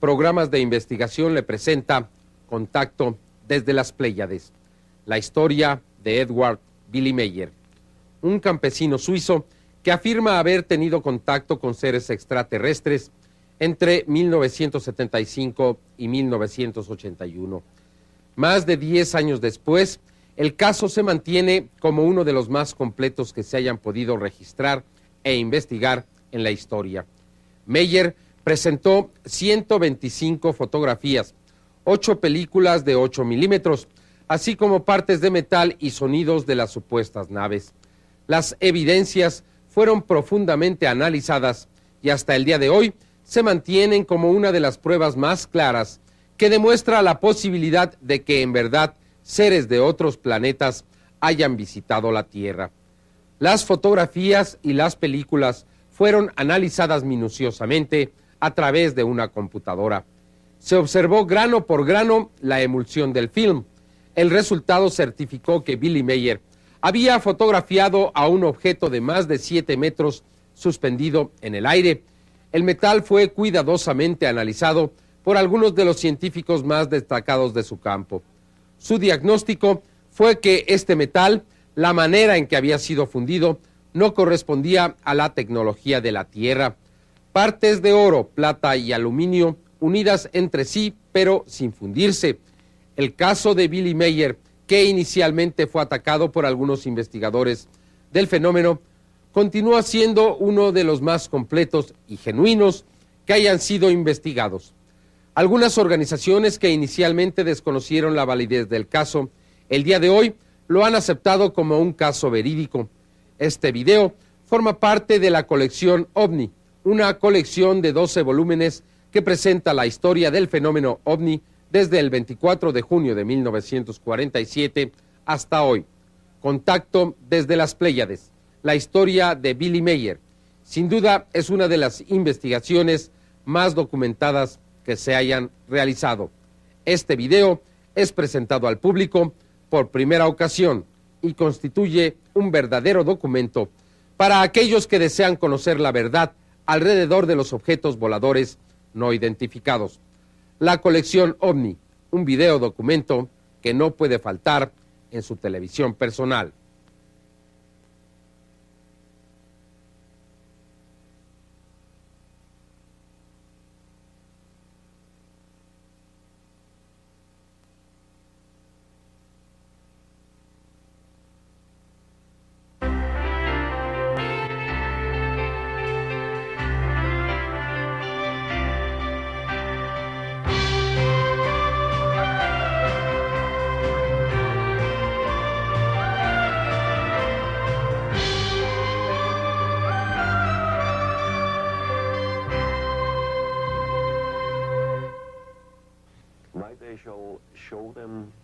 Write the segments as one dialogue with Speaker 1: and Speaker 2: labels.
Speaker 1: Programas de Investigación le presenta Contacto desde las Pleyades, la historia de Eduard Billie Meier, un campesino suizo que afirma haber tenido contacto con seres extraterrestres entre 1975 y 1981. Más de 10 años después, el caso se mantiene como uno de los más completos que se hayan podido registrar e investigar en la historia. Meier presentó 125 fotografías, 8 películas de 8 milímetros, así como partes de metal y sonidos de las supuestas naves. Las evidencias fueron profundamente analizadas y hasta el día de hoy se mantienen como una de las pruebas más claras que demuestra la posibilidad de que en verdad seres de otros planetas hayan visitado la Tierra. Las fotografías y las películas fueron analizadas minuciosamente a través de una computadora. Se observó grano por grano la emulsión del film. El resultado certificó que Billie Meier había fotografiado a un objeto de más de 7 metros suspendido en el aire. El metal fue cuidadosamente analizado por algunos de los científicos más destacados de su campo. Su diagnóstico fue que este metal, la manera en que había sido fundido, no correspondía a la tecnología de la Tierra. Partes de oro, plata y aluminio unidas entre sí, pero sin fundirse. El caso de Billie Meier, que inicialmente fue atacado por algunos investigadores del fenómeno, continúa siendo uno de los más completos y genuinos que hayan sido investigados. Algunas organizaciones que inicialmente desconocieron la validez del caso, el día de hoy lo han aceptado como un caso verídico. Este video forma parte de la colección OVNI, una colección de 12 volúmenes que presenta la historia del fenómeno OVNI desde el 24 de junio de 1947 hasta hoy. Contacto desde las Pleyades, la historia de Billie Meier. Sin duda es una de las investigaciones más documentadas que se hayan realizado. Este video es presentado al público por primera ocasión y constituye un verdadero documento para aquellos que desean conocer la verdad alrededor de los objetos voladores no identificados. La colección OVNI, un video documento que no puede faltar en su televisión personal.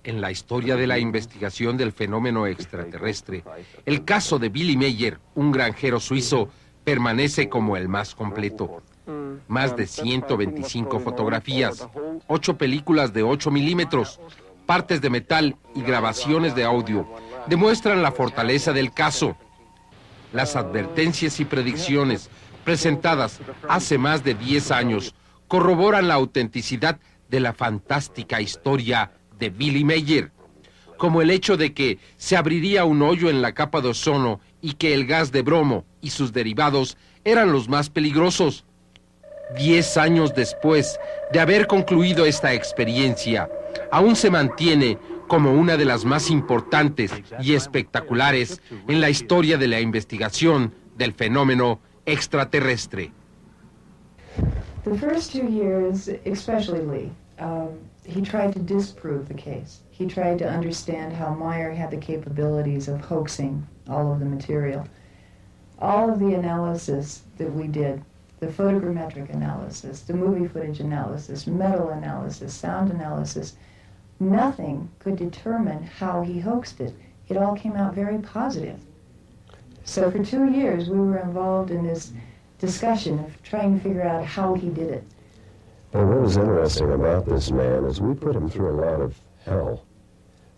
Speaker 1: En la historia de la investigación del fenómeno extraterrestre, el caso de Billie Meier, un granjero suizo, permanece como el más completo. Más de 125 fotografías, 8 películas de 8 milímetros, partes de metal y grabaciones de audio demuestran la fortaleza del caso. Las advertencias y predicciones presentadas hace más de 10 años corroboran la autenticidad de la fantástica historia de Billie Meier, como el hecho de que se abriría un hoyo en la capa de ozono y que el gas de bromo y sus derivados eran los más peligrosos. 10 años después de haber concluido esta experiencia, aún se mantiene como una de las más importantes y espectaculares en la historia de la investigación del fenómeno extraterrestre.
Speaker 2: The first 2 years, especially Lee, he tried to disprove the case. He tried to understand how Meier had the capabilities of hoaxing all of the material. All of the analysis that we did, the photogrammetric analysis, the movie footage analysis, metal analysis, sound analysis, nothing could determine how he hoaxed it. It all came out very positive. So for 2 years, we were involved in this discussion of trying to figure out how he did it.
Speaker 3: And what was interesting about this man is we put him through a lot of hell.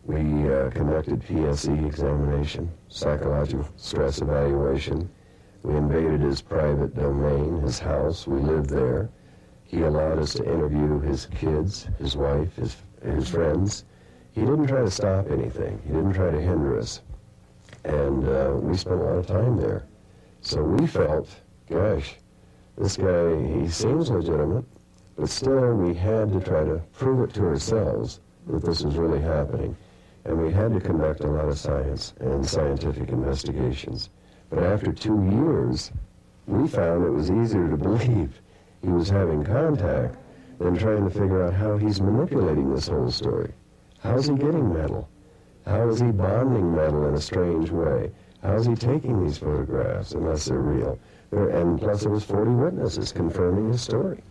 Speaker 3: We conducted PSE examination, psychological stress evaluation. We invaded his private domain, his house. We lived there. He allowed us to interview his kids, his wife, his friends. He didn't try to stop anything. He didn't try to hinder us. And we spent a lot of time there. So we felt, gosh, this guy, he seems legitimate, but still we had to try to prove it to ourselves that this was really happening. And we had to conduct a lot of science and scientific investigations. But after 2 years, we found it was easier to believe he was having contact than trying to figure out how he's manipulating this whole story. How's he getting metal? How is he bonding metal in a strange way? How is he taking these photographs unless they're real? And plus there was 40 witnesses confirming his story.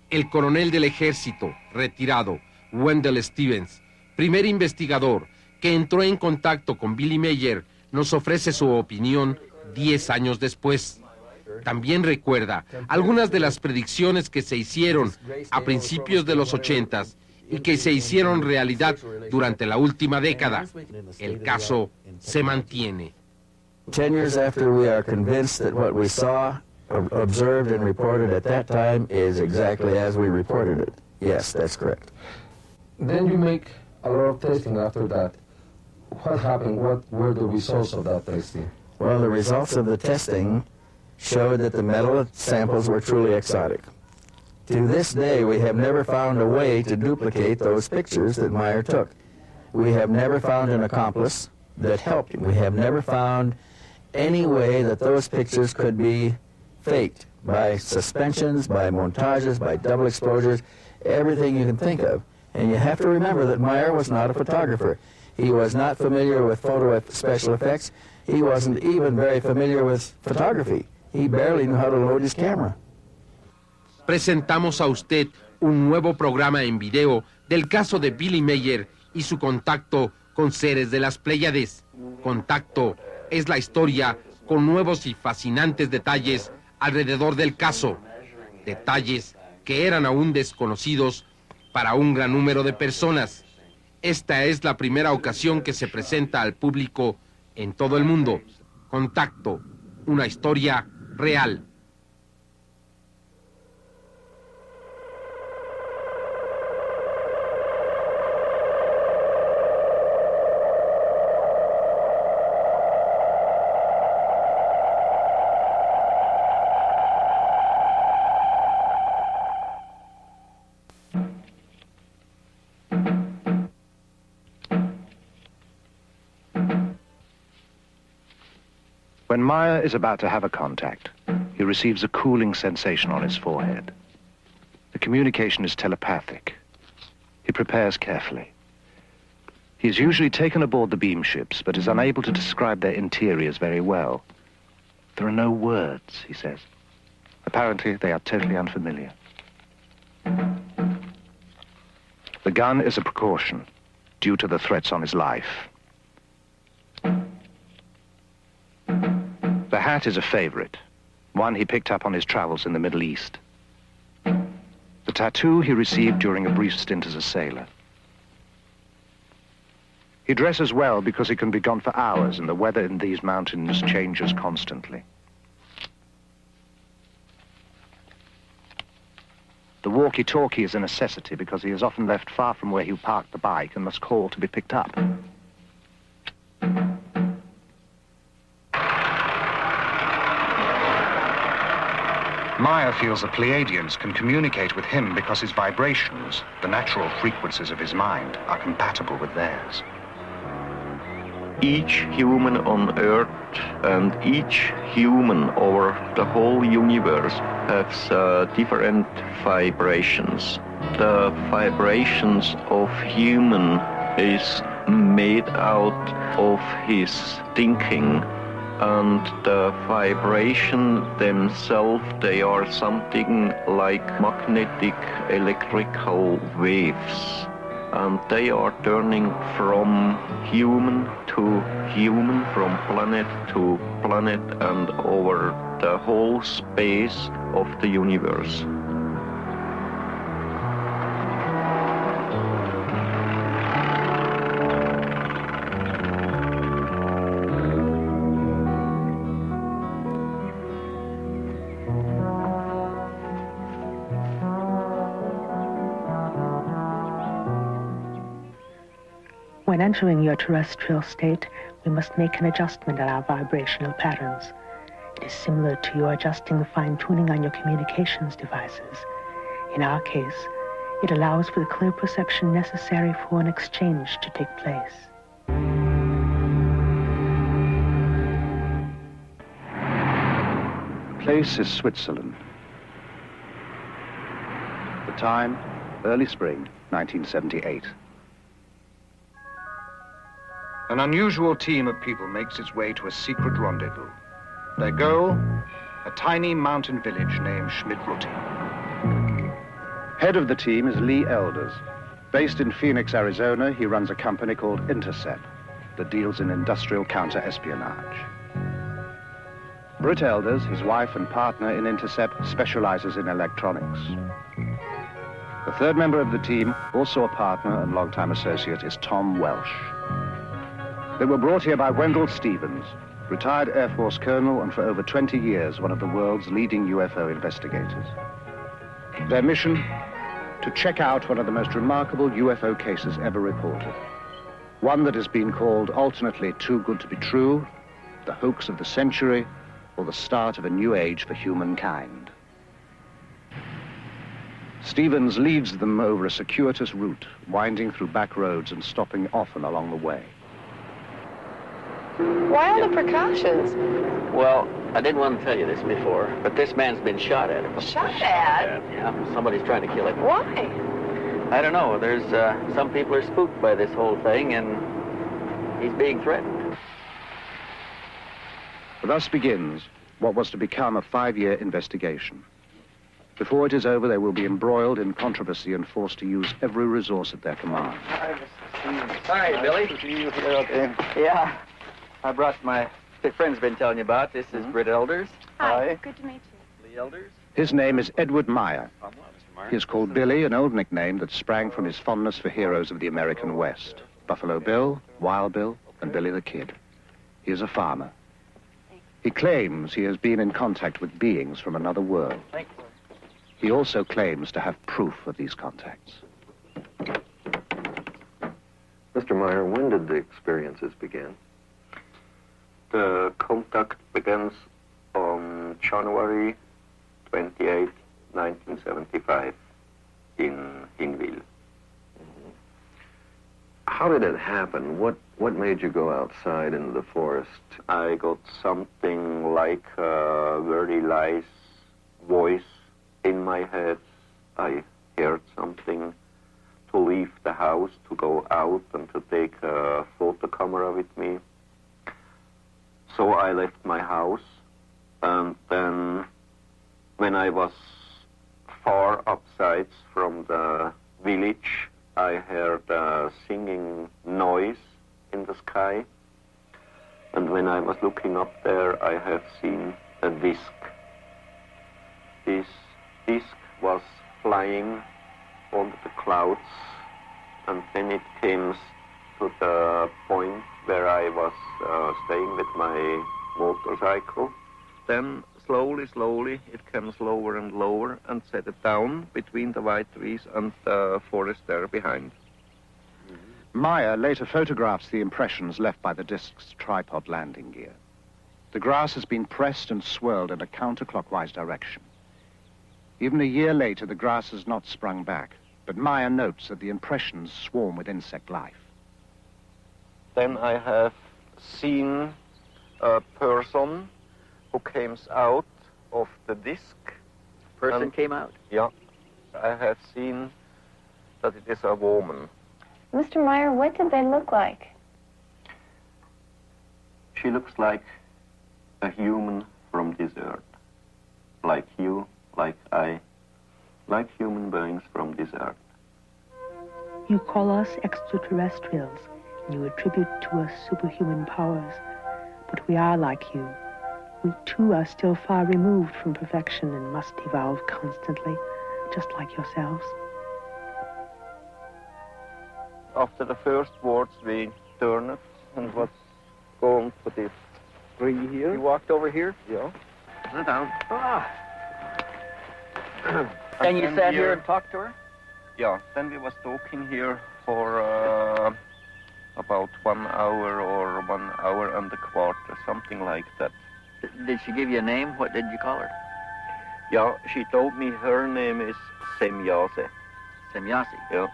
Speaker 1: El coronel del ejército, retirado, Wendell Stevens, primer investigador que entró en contacto con Billie Meier, nos ofrece su opinión 10 años después. También recuerda algunas de las predicciones que se hicieron a principios de los 80s y que se hicieron realidad durante la última década. El caso se mantiene.
Speaker 4: 10 years after, we are convinced that what we saw, observed, and reported at that time is exactly as we reported it. Yes, that's correct.
Speaker 5: Then you make a lot of testing after that. What happened? What were the results of that testing?
Speaker 4: Well, the results of the testing showed that the metal samples were truly exotic. To this day, we have never found a way to duplicate those pictures that Meier took. We have never found an accomplice that helped him. We have never found any way that those pictures could be faked by suspensions, by montages, by double exposures, everything you can think of. And you have to remember that Meier was not a photographer. He was not familiar with special effects. He wasn't even very familiar with photography. He barely knew how to load his camera.
Speaker 1: Presentamos a usted un nuevo programa en video del caso de Billie Meier y su contacto con seres de las Pleyades. Contacto es la historia con nuevos y fascinantes detalles alrededor del caso. Detalles que eran aún desconocidos para un gran número de personas. Esta es la primera ocasión que se presenta al público en todo el mundo. Contacto, una historia real.
Speaker 6: When Meier is about to have a contact, he receives a cooling sensation on his forehead. The communication is telepathic. He prepares carefully. He is usually taken aboard the beam ships, but is unable to describe their interiors very well. There are no words, he says. Apparently, they are totally unfamiliar. The gun is a precaution, due to the threats on his life. The hat is a favorite, one he picked up on his travels in the Middle East. The tattoo he received during a brief stint as a sailor. He dresses well because he can be gone for hours and the weather in these mountains changes constantly. The walkie-talkie is a necessity because he is often left far from where he parked the bike and must call to be picked up. Meier feels the Pleyadians can communicate with him because his vibrations, the natural frequencies of his mind, are compatible with theirs.
Speaker 7: Each human on Earth and each human over the whole universe has different vibrations. The vibrations of human is made out of his thinking, and the vibration themselves, they are something like magnetic electrical waves, and they are turning from human to human, from planet to planet, and over the whole space of the universe.
Speaker 8: When entering your terrestrial state, we must make an adjustment in our vibrational patterns. It is similar to your adjusting the fine-tuning on your communications devices. In our case, it allows for the clear perception necessary for an exchange to take place.
Speaker 6: The place is Switzerland. The time, early spring, 1978. An unusual team of people makes its way to a secret rendezvous. Their goal, a tiny mountain village named Schmidt-Rutti. Head of the team is Lee Elders. Based in Phoenix, Arizona, he runs a company called Intercept that deals in industrial counter-espionage. Britt Elders, his wife and partner in Intercept, specializes in electronics. The third member of the team, also a partner and longtime associate, is Tom Welsh. They were brought here by Wendell Stevens, retired Air Force colonel and for over 20 years one of the world's leading UFO investigators. Their mission? To check out one of the most remarkable UFO cases ever reported. One that has been called alternately too good to be true, the hoax of the century, or the start of a new age for humankind. Stevens leads them over a circuitous route, winding through back roads and stopping often along the way.
Speaker 9: Why all the precautions?
Speaker 10: Well, I didn't want to tell you this before, but this man's been shot at.
Speaker 9: Shot at?
Speaker 10: Yeah, somebody's trying to kill him.
Speaker 9: Why?
Speaker 10: I don't know. There's some people are spooked by this whole thing, and he's being threatened.
Speaker 6: Thus begins what was to become a 5-year investigation. Before it is over, they will be embroiled in controversy and forced to use every resource at their command.
Speaker 10: Hi, Billie. Yeah. I brought my friend's been telling you about. This is Britt Elders.
Speaker 9: Hi. Good to meet you.
Speaker 10: Lee Elders.
Speaker 6: His name is Edward Meier. He is called Billy, an old nickname that sprang from his fondness for heroes of the American West. Buffalo Bill, Wild Bill, and Billy the Kid. He is a farmer. He claims he has been in contact with beings from another world. He also claims to have proof of these contacts.
Speaker 7: Mr. Meier, when did the experiences begin? The contact begins on January 28, 1975 in Hinwil. How did it happen? What made you go outside into the forest? I got something like a very nice voice in my head. I heard something to leave the house, to go out and to take a photo camera with me. So I left my house, and then when I was far upside from the village, I heard a singing noise in the sky. And when I was looking up there, I have seen a disc. This disc was flying over the clouds, and then it came to the point where I was staying with my motorcycle. Then slowly, it came lower and lower and set it down between the white trees and the forest there behind.
Speaker 6: Meier later photographs the impressions left by the disc's tripod landing gear. The grass has been pressed and swirled in a counterclockwise direction. Even a year later, the grass has not sprung back, but Meier notes that the impressions swarm with insect life.
Speaker 7: Then I have seen a person who came out of the disc.
Speaker 10: Person came out?
Speaker 7: Yeah. I have seen that it is a woman.
Speaker 9: Mr. Meier, what did they look like?
Speaker 7: She looks like a human from this earth. Like you, like I, like human beings from this earth.
Speaker 8: You call us extraterrestrials, and you attribute to us superhuman powers. But we are like you. We too are still far removed from perfection and must evolve constantly, just like yourselves.
Speaker 7: After the first words, we turned and was going to this tree here.
Speaker 10: You walked over here?
Speaker 7: Yeah. Sit down.
Speaker 10: Ah. And you sat here and talked to her?
Speaker 7: Yeah. Then we was talking here for about 1 hour or 1 hour and a quarter, something like that.
Speaker 10: Did she give you a name? What did you call her?
Speaker 7: Yeah, she told me her name is Semyase.
Speaker 10: Semyase.
Speaker 7: Yeah.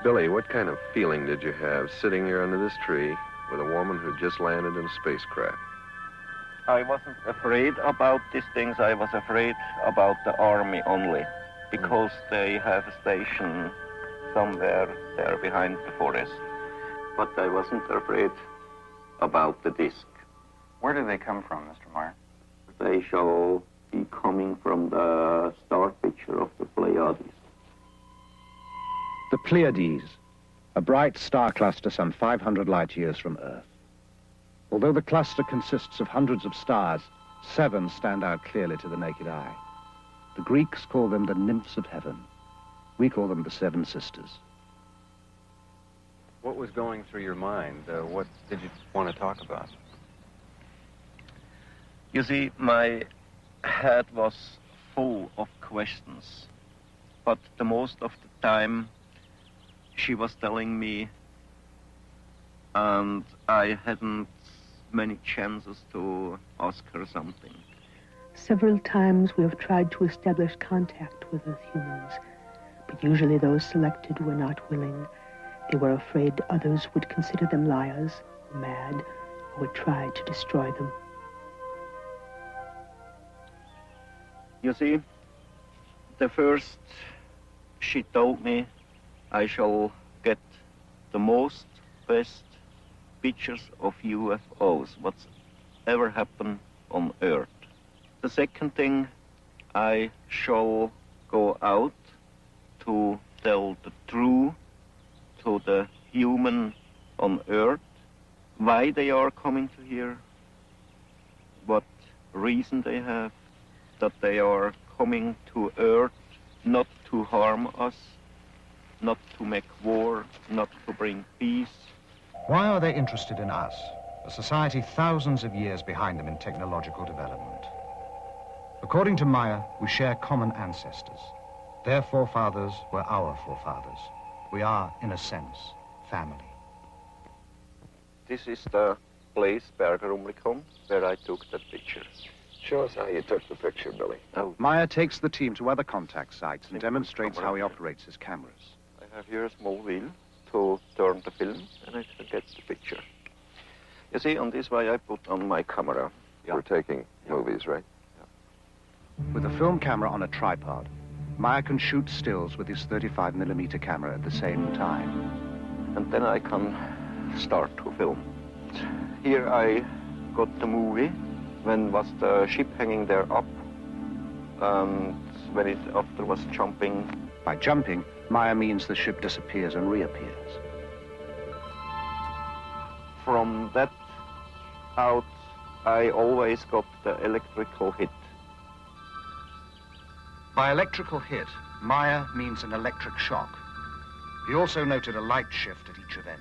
Speaker 11: Billy, what kind of feeling did you have sitting here under this tree with a woman who just landed in a spacecraft?
Speaker 7: I wasn't afraid about these things. I was afraid about the army only, because they have a station somewhere there behind the forest. But I wasn't afraid about the disc.
Speaker 10: Where do they come from, Mr. Meier?
Speaker 7: They shall be coming from the star picture of the Pleyades.
Speaker 6: The Pleyades, a bright star cluster some 500 light-years from Earth. Although the cluster consists of hundreds of stars, 7 stand out clearly to the naked eye. The Greeks call them the nymphs of heaven. We call them the 7 sisters.
Speaker 12: What was going through your mind? What did you want to talk about?
Speaker 7: You see, my head was full of questions, but the most of the time she was telling me, and I hadn't many chances to ask her something.
Speaker 8: Several times we have tried to establish contact with the humans, but usually those selected were not willing. They were afraid others would consider them liars, mad, or would try to destroy them.
Speaker 7: You see, the first she told me I shall get the most best pictures of UFOs, what's ever happened on Earth. The second thing, I shall go out to tell the truth to the human on Earth, why they are coming to here, what reason they have, that they are coming to Earth not to harm us, not to make war, not to bring peace.
Speaker 13: Why are they interested in us, a society thousands of years behind them in technological development? According to Meier, we share common ancestors. Their forefathers were our forefathers. We are, in a sense, family.
Speaker 7: This is the place, Bergerumlikon, where I took that picture.
Speaker 11: Show us how you took the picture, Billy.
Speaker 7: Oh.
Speaker 6: Meier takes the team to other contact sites and demonstrates how he operates his cameras.
Speaker 7: I have here a small wheel to turn the film, and I can get the picture. You see, on this way I put on my camera.
Speaker 11: We're taking movies, right?
Speaker 6: With a film camera on a tripod, Meier can shoot stills with his 35mm camera at the same time.
Speaker 7: And then I can start to film. Here I got the movie when was the ship hanging there up, and when it after was jumping.
Speaker 6: By jumping, Meier means the ship disappears and reappears.
Speaker 7: From that out, I always got the electrical hit.
Speaker 13: By electrical hit, Meier means an electric shock. He also noted a light shift at each event.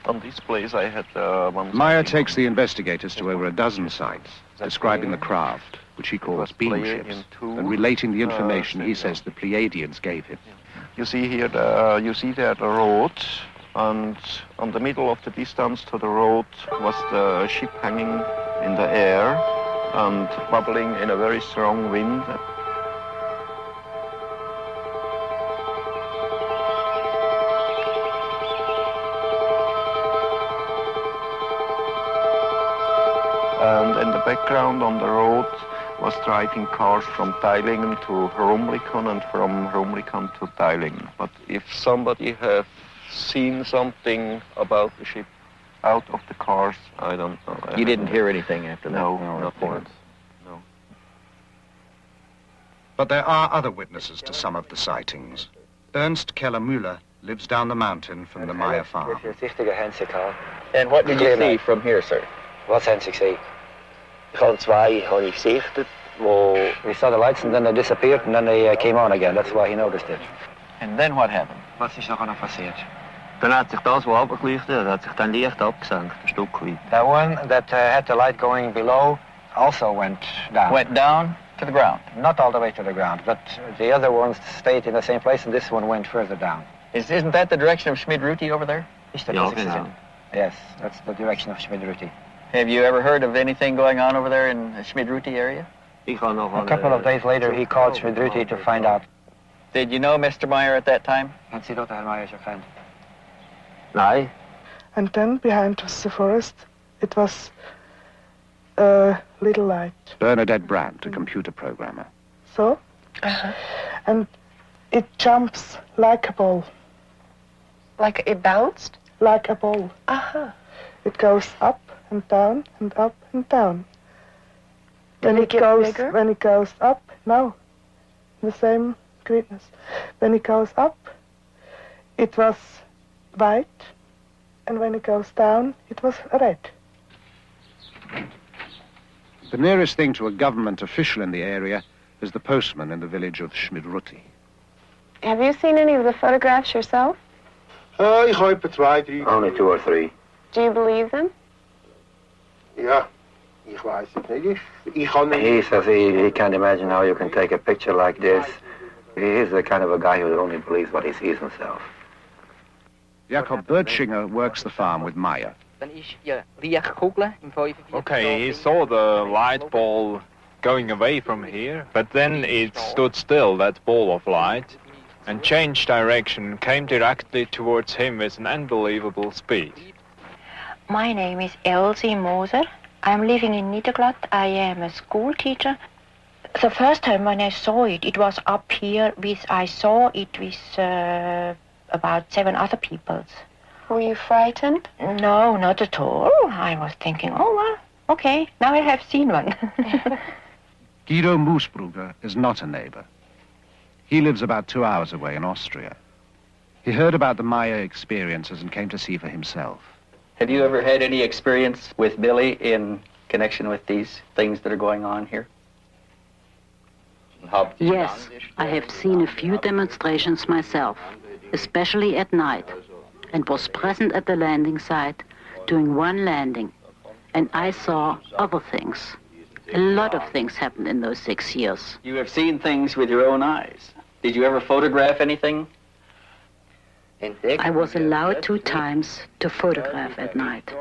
Speaker 7: On this place I had one...
Speaker 6: Meier takes the investigators to over a dozen sites, describing the craft, which he calls beam ships, and relating the information he says the Pleyadians gave him.
Speaker 7: You see here, you see there the road, and on the middle of the distance to the road was the ship hanging in the air and bubbling in a very strong wind. And in the background on the road was driving cars from Teilingen to Rumlikon and from Rumlikon to Teilingen. But if somebody have seen something about the ship out of the cars, I don't know.
Speaker 10: You didn't hear anything after that?
Speaker 7: No,
Speaker 10: no
Speaker 7: nothing.
Speaker 10: reports.
Speaker 7: No.
Speaker 13: But there are other witnesses to some of the sightings. Ernst Keller-Müller lives down the mountain from the Meier farm.
Speaker 10: And what did you see from here, sir?
Speaker 14: Wat zijn ze gezien? Gewoon twee had he gesichtet. We saw the lights and then they disappeared and then they came on again. That's why he noticed it.
Speaker 10: And then what happened?
Speaker 14: Wat is er nog passiert?
Speaker 10: Dann hat sich das, was abgelichtet hat, sich dann leicht abgesenkt, ein Stück weit.
Speaker 14: The one that had the light going below also went down.
Speaker 10: Went down to the ground?
Speaker 14: Not all the way to the ground, but the other ones stayed in the same place and this one went further down.
Speaker 10: Isn't that the direction of Schmid-Ruti over there?
Speaker 14: Yes, that's the direction of Schmid-Ruti.
Speaker 10: Have you ever heard of anything going on over there in the Schmid-Ruti area?
Speaker 14: A couple of days later, he called Schmid-Ruti to find out.
Speaker 10: Did you know Mr. Meier at that time?
Speaker 14: Had Sie dort Herr Meier gefällt?
Speaker 15: Nein. And then behind us the forest, it was a little light.
Speaker 6: Bernadette Brandt, a computer programmer.
Speaker 15: So? And it jumps like a ball.
Speaker 9: Like it bounced?
Speaker 15: Like a ball. It goes up and down and up and down.
Speaker 9: Did it get bigger?
Speaker 15: When it goes up, no, the same greatness. When it goes up, it was white, and when it goes down, it was red.
Speaker 6: The nearest thing to a government official in the area is the postman in the village of Schmid-Ruti.
Speaker 9: Have you seen any of the photographs yourself?
Speaker 7: Only 2 or 3.
Speaker 9: Do you believe them?
Speaker 14: He says he can't imagine how you can take a picture like this. He's the kind of a guy who only believes what he sees himself.
Speaker 6: Jakob Bertschinger works the farm with Meier.
Speaker 16: Okay, he saw the light ball going away from here, but then it stood still, that ball of light, and changed direction, came directly towards him with an unbelievable speed.
Speaker 17: My name is Elsie Moser. I'm living in Niederglatt. I am a school teacher. The first time when I saw it, it was up here I saw it with about 7 other people.
Speaker 9: Were you frightened?
Speaker 17: No, not at all. I was thinking, oh, well, okay, now I have seen one.
Speaker 6: Guido Moosbrugger is not a neighbor. He lives about 2 hours away in Austria. He heard about the Meier experiences and came to see for himself.
Speaker 10: Have you ever had any experience with Billie in connection with these things that are going on here?
Speaker 18: Yes, I have seen a few demonstrations myself, especially at night, and was present at the landing site during one landing. And I saw other things. A lot of things happened in those 6 years.
Speaker 10: You have seen things with your own eyes. Did you ever photograph anything?
Speaker 18: I was allowed 2 times to photograph at night.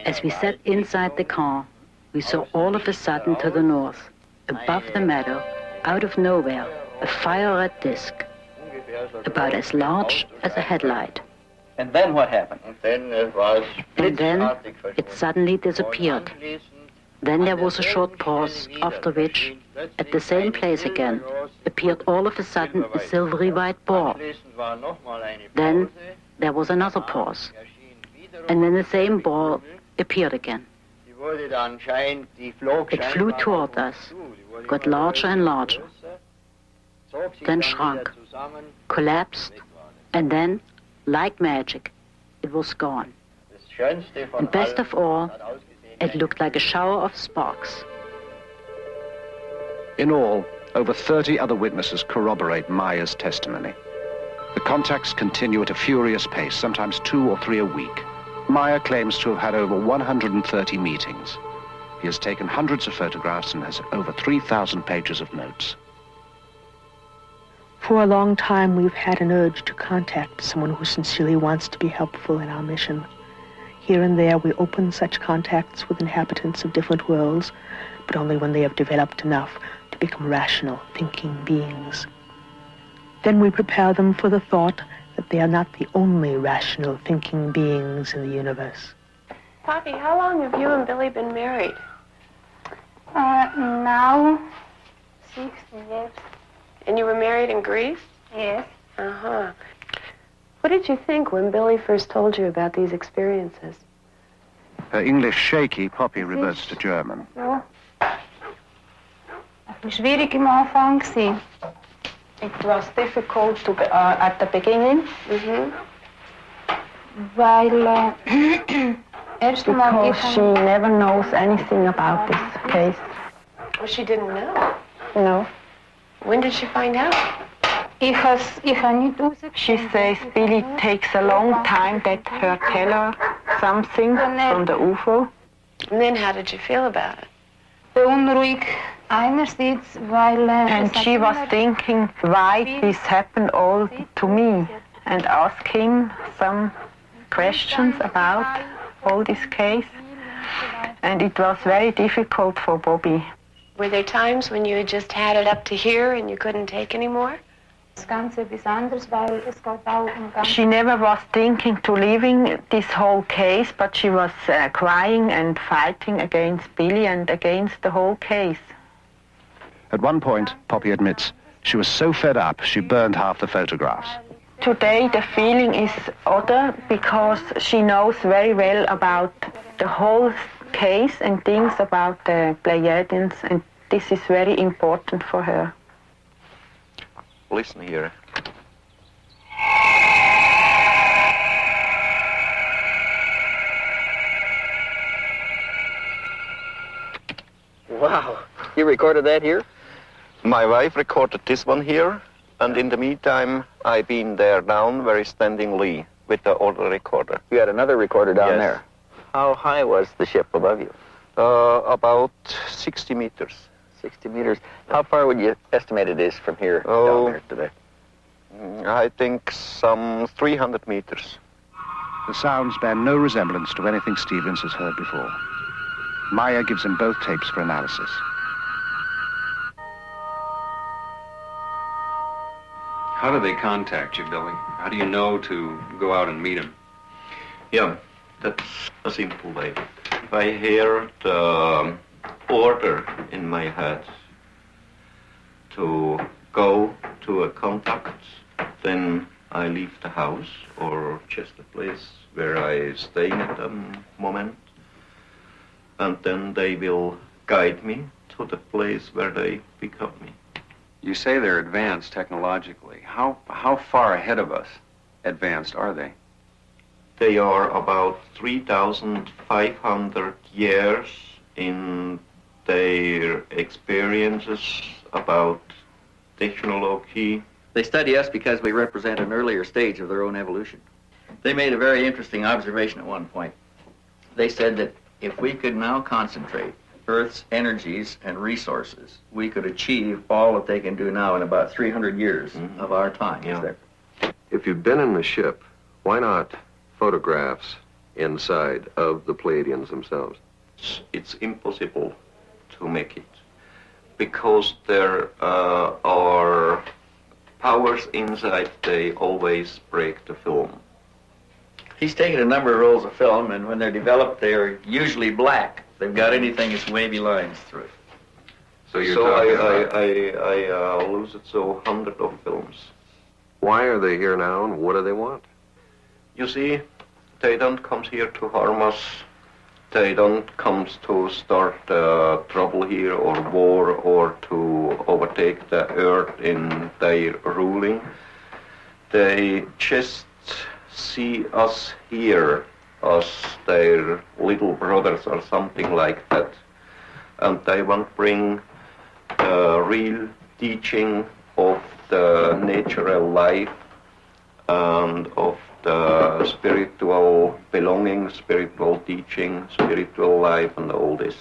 Speaker 18: As we sat inside the car, we saw all of a sudden to the north, above the meadow, out of nowhere, a fire-red disc, about as large as a headlight.
Speaker 10: And then what happened?
Speaker 18: And then it suddenly disappeared. Then there was a short pause, after which, at the same place again, appeared all of a sudden a silvery white ball. Then there was another pause. And then the same ball appeared again. It flew toward us, got larger and larger, then shrunk, collapsed, and then, like magic, it was gone. And best of all, it looked like a shower of sparks.
Speaker 6: In all, over 30 other witnesses corroborate Meier's testimony. The contacts continue at a furious pace, sometimes 2 or 3 a week. Meier claims to have had over 130 meetings. He has taken hundreds of photographs and has over 3,000 pages of notes.
Speaker 8: For a long time, we've had an urge to contact someone who sincerely wants to be helpful in our mission. Here and there, we open such contacts with inhabitants of different worlds, but only when they have developed enough to become rational, thinking beings. Then we prepare them for the thought that they are not the only rational, thinking beings in the universe.
Speaker 9: Poppy, how long have you and Billie been married?
Speaker 19: Now, 60 years.
Speaker 9: And you were married in Greece?
Speaker 19: Yes.
Speaker 9: Uh-huh. What did you think when Billie first told you about these experiences?
Speaker 6: Her English shaky, Poppy reverts to German.
Speaker 19: Ja. Schwierig im Anfang gewesen. It was difficult at the beginning. Weil
Speaker 8: because she never knows anything about this case.
Speaker 9: Well, she didn't know.
Speaker 8: No.
Speaker 9: When did she find out?
Speaker 8: She says Billie takes a long time that her tell her something from the UFO.
Speaker 9: And then how did you feel about it?
Speaker 19: Unruhig einerseits, weil
Speaker 8: and she was thinking why this happened all to me,
Speaker 19: and ask him some questions about all this case. And it was very difficult for Bobby.
Speaker 9: Were there times when you had just had it up to here and you couldn't take any more?
Speaker 19: She never was thinking to leaving this whole case, but she was crying and fighting against Billie and against the whole case.
Speaker 20: At one point, Poppy admits, she was so fed up she burned half the photographs.
Speaker 19: Today the feeling is other because she knows very well about the whole case and things about the Pleyades, and this is very important for her.
Speaker 7: Listen here.
Speaker 14: Wow, you recorded that here?
Speaker 7: My wife recorded this one here, and in the meantime, I've been there down very standingly with the other recorder.
Speaker 14: You had another recorder down
Speaker 7: Yes.
Speaker 14: there. How high was the ship above you?
Speaker 7: About 60 meters.
Speaker 14: 60 meters. How far would you estimate it is from here down there today?
Speaker 7: I think some 300 meters.
Speaker 20: The sounds bear no resemblance to anything Stevens has heard before. Meier gives him both tapes for analysis.
Speaker 12: How do they contact you, Billy? How do you know to go out and meet him?
Speaker 7: Yeah, that's a simple way. If I hear the order in my head to go to a contact, then I leave the house or just the place where I stay at the moment, and then they will guide me to the place where they pick up me.
Speaker 12: You say they're advanced technologically. How far ahead of us advanced are they?
Speaker 7: They are about 3,500 years in their experiences about technology.
Speaker 10: They study us because we represent an earlier stage of their own evolution. They made a very interesting observation at one point. They said that if we could now concentrate Earth's energies and resources, we could achieve all that they can do now in about 300 years of our time.
Speaker 11: Yeah. If you've been in the ship, why not photographs inside of the Pleiadians themselves?
Speaker 7: It's impossible to make it because there are powers inside, they always break the film.
Speaker 10: He's taken a number of rolls of film, and when they're developed, they're usually black. They've got anything as wavy lines through it.
Speaker 11: So you're
Speaker 7: I lose it so hundreds of films.
Speaker 11: Why are they here now, and what do they want?
Speaker 7: You see, they don't come here to harm us. They don't come to start trouble here or war or to overtake the earth in their ruling. They just see us here as their little brothers or something like that. And they want to bring the real teaching of the natural life and of the spiritual belonging, spiritual teaching, spiritual life, and all this.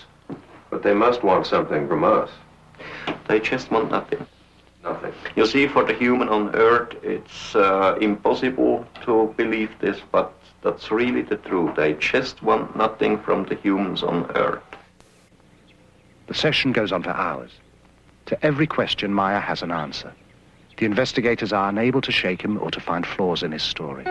Speaker 11: But they must want something from us.
Speaker 7: They just want nothing.
Speaker 11: Nothing.
Speaker 7: You see, for the human on Earth, it's impossible to believe this, but that's really the truth. They just want nothing from the humans on Earth.
Speaker 20: The session goes on for hours. To every question, Meier has an answer. The investigators are unable to shake him or to find flaws in his story.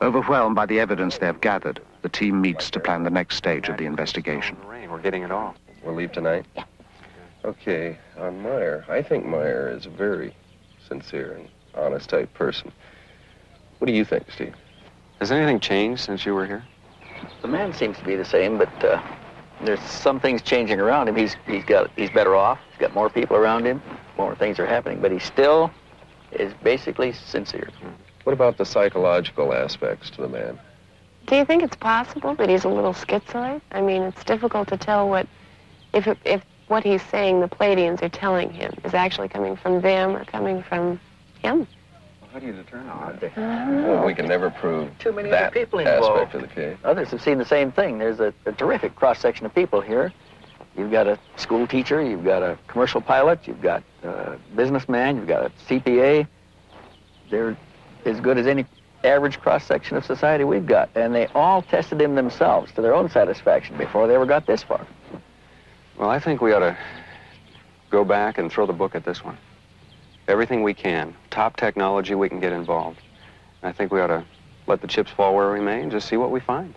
Speaker 20: Overwhelmed by the evidence they have gathered, the team meets to plan the next stage of the investigation.
Speaker 12: We're getting it all.
Speaker 11: We'll leave tonight?
Speaker 18: Yeah.
Speaker 11: Okay, on Meier, I think Meier is a very sincere and honest type person. What do you think, Steve?
Speaker 12: Has anything changed since you were here?
Speaker 14: The man seems to be the same, but there's some things changing around him. He's better off. He's got more people around him. More things are happening, but he still is basically sincere.
Speaker 11: What about the psychological aspects to the man?
Speaker 9: Do you think it's possible that he's a little schizoid? I mean, it's difficult to tell if what he's saying the Pleiadians are telling him is actually coming from them or coming from him.
Speaker 12: How do you determine that?
Speaker 11: Well, we can never prove
Speaker 14: Too many
Speaker 11: that
Speaker 14: other people involved.
Speaker 11: aspect of the case.
Speaker 14: Others have seen the same thing. There's a terrific cross-section of people here. You've got a school teacher, you've got a commercial pilot, you've got a businessman, you've got a CPA, They're as good as any average cross-section of society we've got. And they all tested him themselves to their own satisfaction before they ever got this far.
Speaker 12: Well, I think we ought to go back and throw the book at this one. Everything we can, top technology we can get involved. I think we ought to let the chips fall where we may and just see what we find.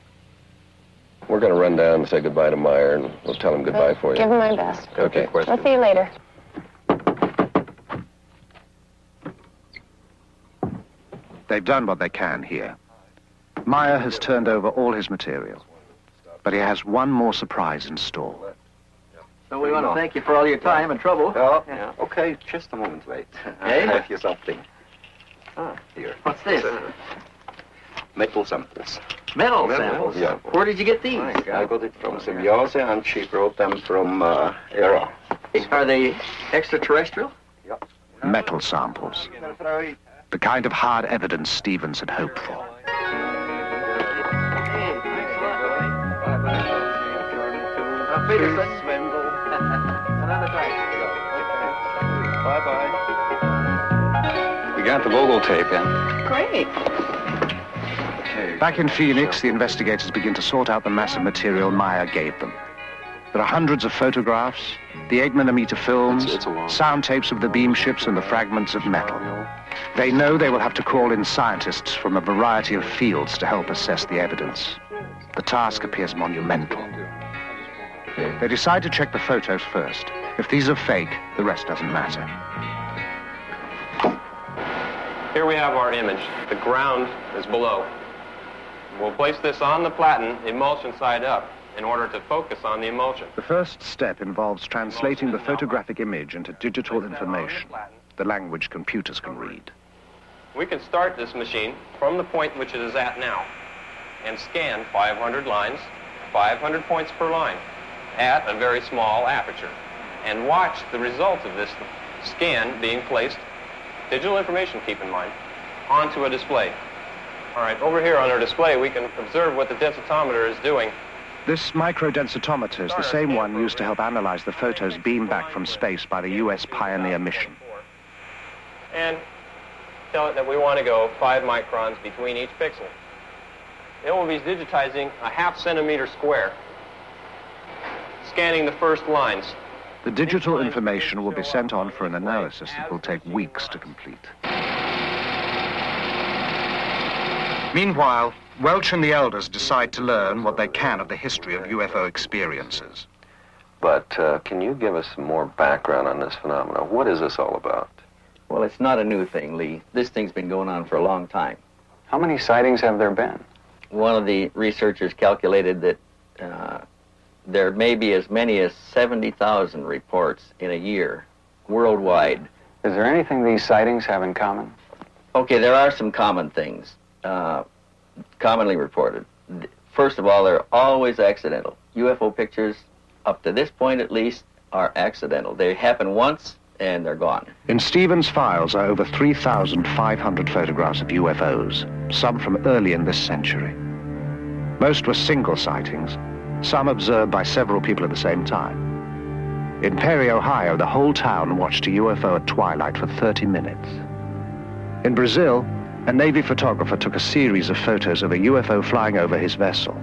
Speaker 11: We're going to run down and say goodbye to Meier, and we'll tell him goodbye for you.
Speaker 9: Give him my best.
Speaker 11: Okay.
Speaker 9: I'll see you later.
Speaker 20: They've done what they can here. Meier has turned over all his material, but he has one more surprise in store.
Speaker 14: So we want to thank you for all your time and trouble.
Speaker 12: Oh, yeah. Okay, just a moment, wait.
Speaker 14: Hey?
Speaker 12: I have you something. Here.
Speaker 14: What's this?
Speaker 12: Metal samples.
Speaker 14: Metal samples?
Speaker 12: Yeah.
Speaker 14: Where did you get these?
Speaker 12: I got it from Symbiose, and she brought them from Era.
Speaker 14: Are they extraterrestrial?
Speaker 12: Yeah.
Speaker 20: Metal samples. The kind of hard evidence Stevens had hoped for.
Speaker 12: We got the Vogel tape in.
Speaker 9: Great.
Speaker 20: Back in Phoenix, the investigators begin to sort out the massive material Meier gave them. There are hundreds of photographs, the 8mm films, sound tapes of the beam ships and the fragments of metal. They know they will have to call in scientists from a variety of fields to help assess the evidence. The task appears monumental. They decide to check the photos first. If these are fake, the rest doesn't matter.
Speaker 21: Here we have our image. The ground is below. We'll place this on the platen, emulsion side up, in order to focus on the emulsion.
Speaker 20: The first step involves translating the photographic image into digital information, the language computers can read.
Speaker 21: We can start this machine from the point which it is at now and scan 500 lines, 500 points per line at a very small aperture and watch the result of this scan being placed, digital information, keep in mind, onto a display. All right, over here on our display we can observe what the densitometer is doing.
Speaker 20: This microdensitometer is the same one used to help analyze the photos beamed back from space by the U.S. Pioneer mission.
Speaker 21: And tell it that we want to go 5 microns between each pixel. It will be digitizing a ½ centimeter square, scanning the first lines.
Speaker 20: The digital information will be sent on for an analysis that will take weeks to complete. Meanwhile, Welch and the elders decide to learn what they can of the history of UFO experiences.
Speaker 11: But can you give us some more background on this phenomenon? What is this all about?
Speaker 14: Well, it's not a new thing, Lee. This thing's been going on for a long time.
Speaker 12: How many sightings have there been?
Speaker 14: One of the researchers calculated that there may be as many as 70,000 reports in a year worldwide.
Speaker 12: Is there anything these sightings have in common?
Speaker 14: Okay, there are some common things commonly reported. First of all, they're always accidental. UFO pictures, up to this point at least, are accidental. They happen once and they're gone.
Speaker 20: In Stevens' files are over 3,500 photographs of UFOs, some from early in this century. Most were single sightings, some observed by several people at the same time. In Perry, Ohio, the whole town watched a UFO at twilight for 30 minutes. In Brazil, a Navy photographer took a series of photos of a UFO flying over his vessel.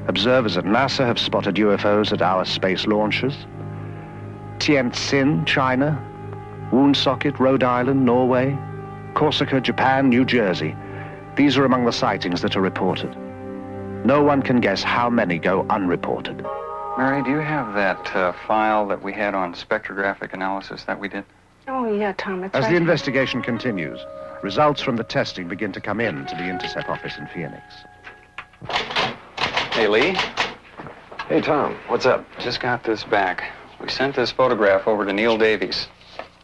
Speaker 20: Observers at NASA have spotted UFOs at our space launches. Tientsin, China, Woonsocket, Rhode Island, Norway, Corsica, Japan, New Jersey. These are among the sightings that are reported. No one can guess how many go unreported.
Speaker 12: Mary, do you have that file that we had on spectrographic analysis that we did?
Speaker 19: Oh, yeah, Tom, it's
Speaker 20: As
Speaker 19: right
Speaker 20: the
Speaker 19: here.
Speaker 20: investigation continues, results from the testing begin to come in to the Intercept office in Phoenix.
Speaker 12: Hey, Lee.
Speaker 11: Hey, Tom, what's up?
Speaker 12: Just got this back. We sent this photograph over to Neil Davies.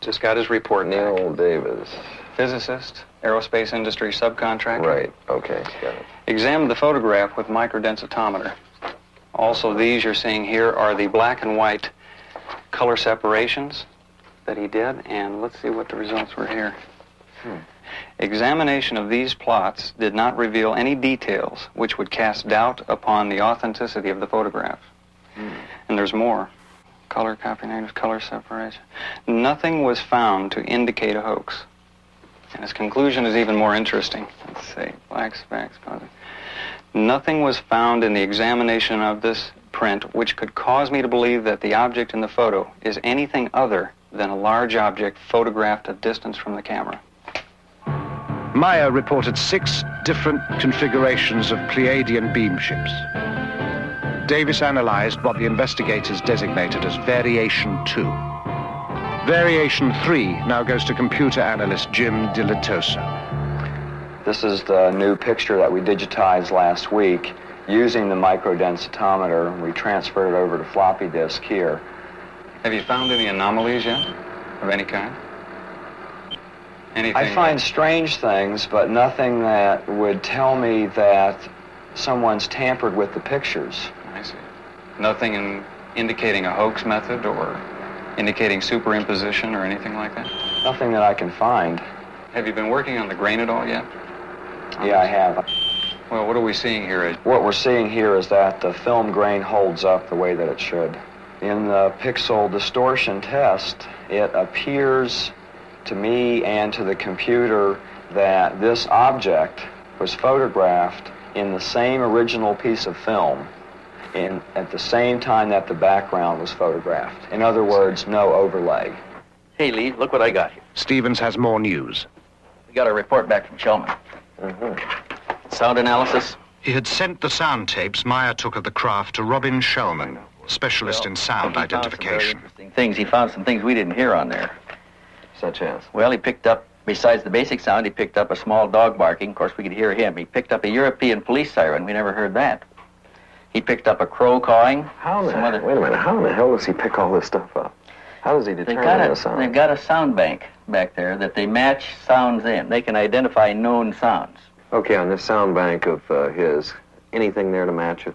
Speaker 12: Just got his report back.
Speaker 11: Neil Davis.
Speaker 12: Physicist, aerospace industry subcontractor.
Speaker 11: Right, okay, got it.
Speaker 12: Examined the photograph with microdensitometer. Also, these you're seeing here are the black and white color separations that he did, and let's see what the results were here. Examination of these plots did not reveal any details which would cast doubt upon the authenticity of the photograph. And there's more. Color, copy, negative, color separation. Nothing was found to indicate a hoax. And his conclusion is even more interesting. Let's see, blacks, backs, positive. Nothing was found in the examination of this print which could cause me to believe that the object in the photo is anything other than a large object photographed at distance from the camera.
Speaker 20: Meier reported 6 different configurations of Pleiadian beam ships. Davis analyzed what the investigators designated as Variation 2. Variation 3 now goes to computer analyst Jim DiLatosa.
Speaker 12: This is the new picture that we digitized last week. Using the microdensitometer, we transferred it over to floppy disk here. Have you found any anomalies yet, of any kind? Anything? I find strange things, but nothing that would tell me that someone's tampered with the pictures. I see. Nothing indicating a hoax method or indicating superimposition or anything like that? Nothing that I can find. Have you been working on the grain at all yet? Yeah, I have. Well, what are we seeing here? What we're seeing here is that the film grain holds up the way that it should. In the pixel distortion test, it appears to me and to the computer that this object was photographed in the same original piece of film at the same time that the background was photographed. In other words, no overlay.
Speaker 14: Hey, Lee, look what I got here.
Speaker 20: Stevens has more news.
Speaker 14: We got a report back from Shellman. Sound analysis?
Speaker 13: He had sent the sound tapes Meier took of the craft to Robin Shellman, specialist in sound identification.
Speaker 14: He found some things we didn't hear on there.
Speaker 11: Such as?
Speaker 14: Well, he picked up, besides the basic sound, he picked up a small dog barking. Of course, we could hear him. He picked up a European police siren. We never heard that. He picked up a crow cawing.
Speaker 11: Wait a minute, how in the hell does he pick all this stuff up? How does he determine the sound?
Speaker 14: They've got a sound bank back there that they match sounds in. They can identify known sounds.
Speaker 11: Okay, on this sound bank of his, anything there to match it?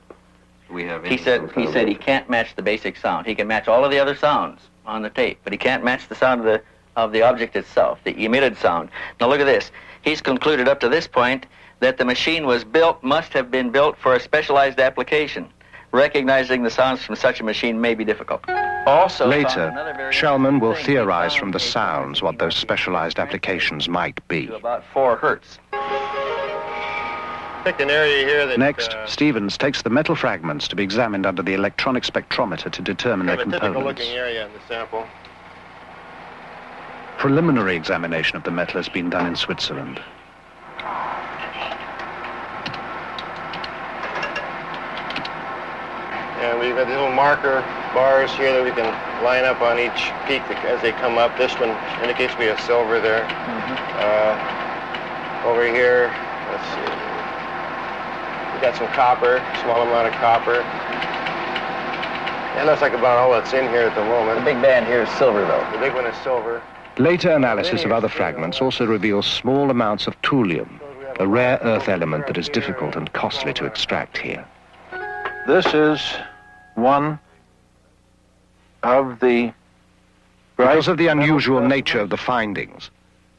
Speaker 14: He said he can't match the basic sound. He can match all of the other sounds on the tape, but he can't match the sound of the object itself, the emitted sound. Now look at this. He's concluded up to this point that the machine must have been built for a specialized application. Recognizing the sounds from such a machine may be difficult. Also,
Speaker 20: later, Shellman will theorize from the sounds what those specialized applications might be.
Speaker 14: About 4 hertz.
Speaker 2: Picked an area here that,
Speaker 20: next, Stevens takes the metal fragments to be examined under the electronic spectrometer to determine their components.
Speaker 2: Typical looking area in the sample.
Speaker 20: Preliminary examination of the metal has been done in Switzerland.
Speaker 2: And we've got the little marker bars here that we can line up on each peak as they come up. This one indicates we have silver there. Over here, let's see. We got some copper, small amount of copper. That looks like about all that's in here at the moment.
Speaker 14: The big band here is silver, though.
Speaker 2: The big one is silver.
Speaker 20: Later analysis of other fragments also reveals small amounts of thulium, a rare earth element that is difficult and costly to extract here.
Speaker 22: This is one of the...
Speaker 20: Because of the unusual nature of the findings,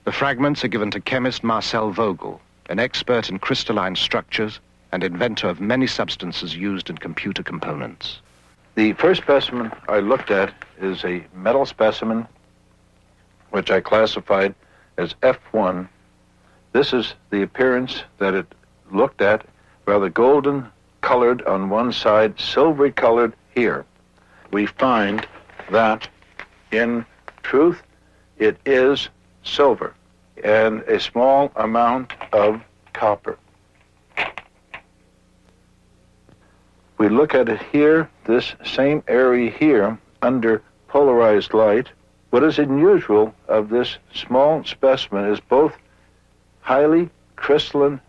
Speaker 20: the fragments are given to chemist Marcel Vogel, an expert in crystalline structures and inventor of many substances used in computer components.
Speaker 22: The first specimen I looked at is a metal specimen, which I classified as F1. This is the appearance that it looked at, rather golden colored on one side, silvery colored here. We find that, in truth, it is silver and a small amount of copper. We look at it here, this same area here, under polarized light. What is unusual of this small specimen is both highly crystalline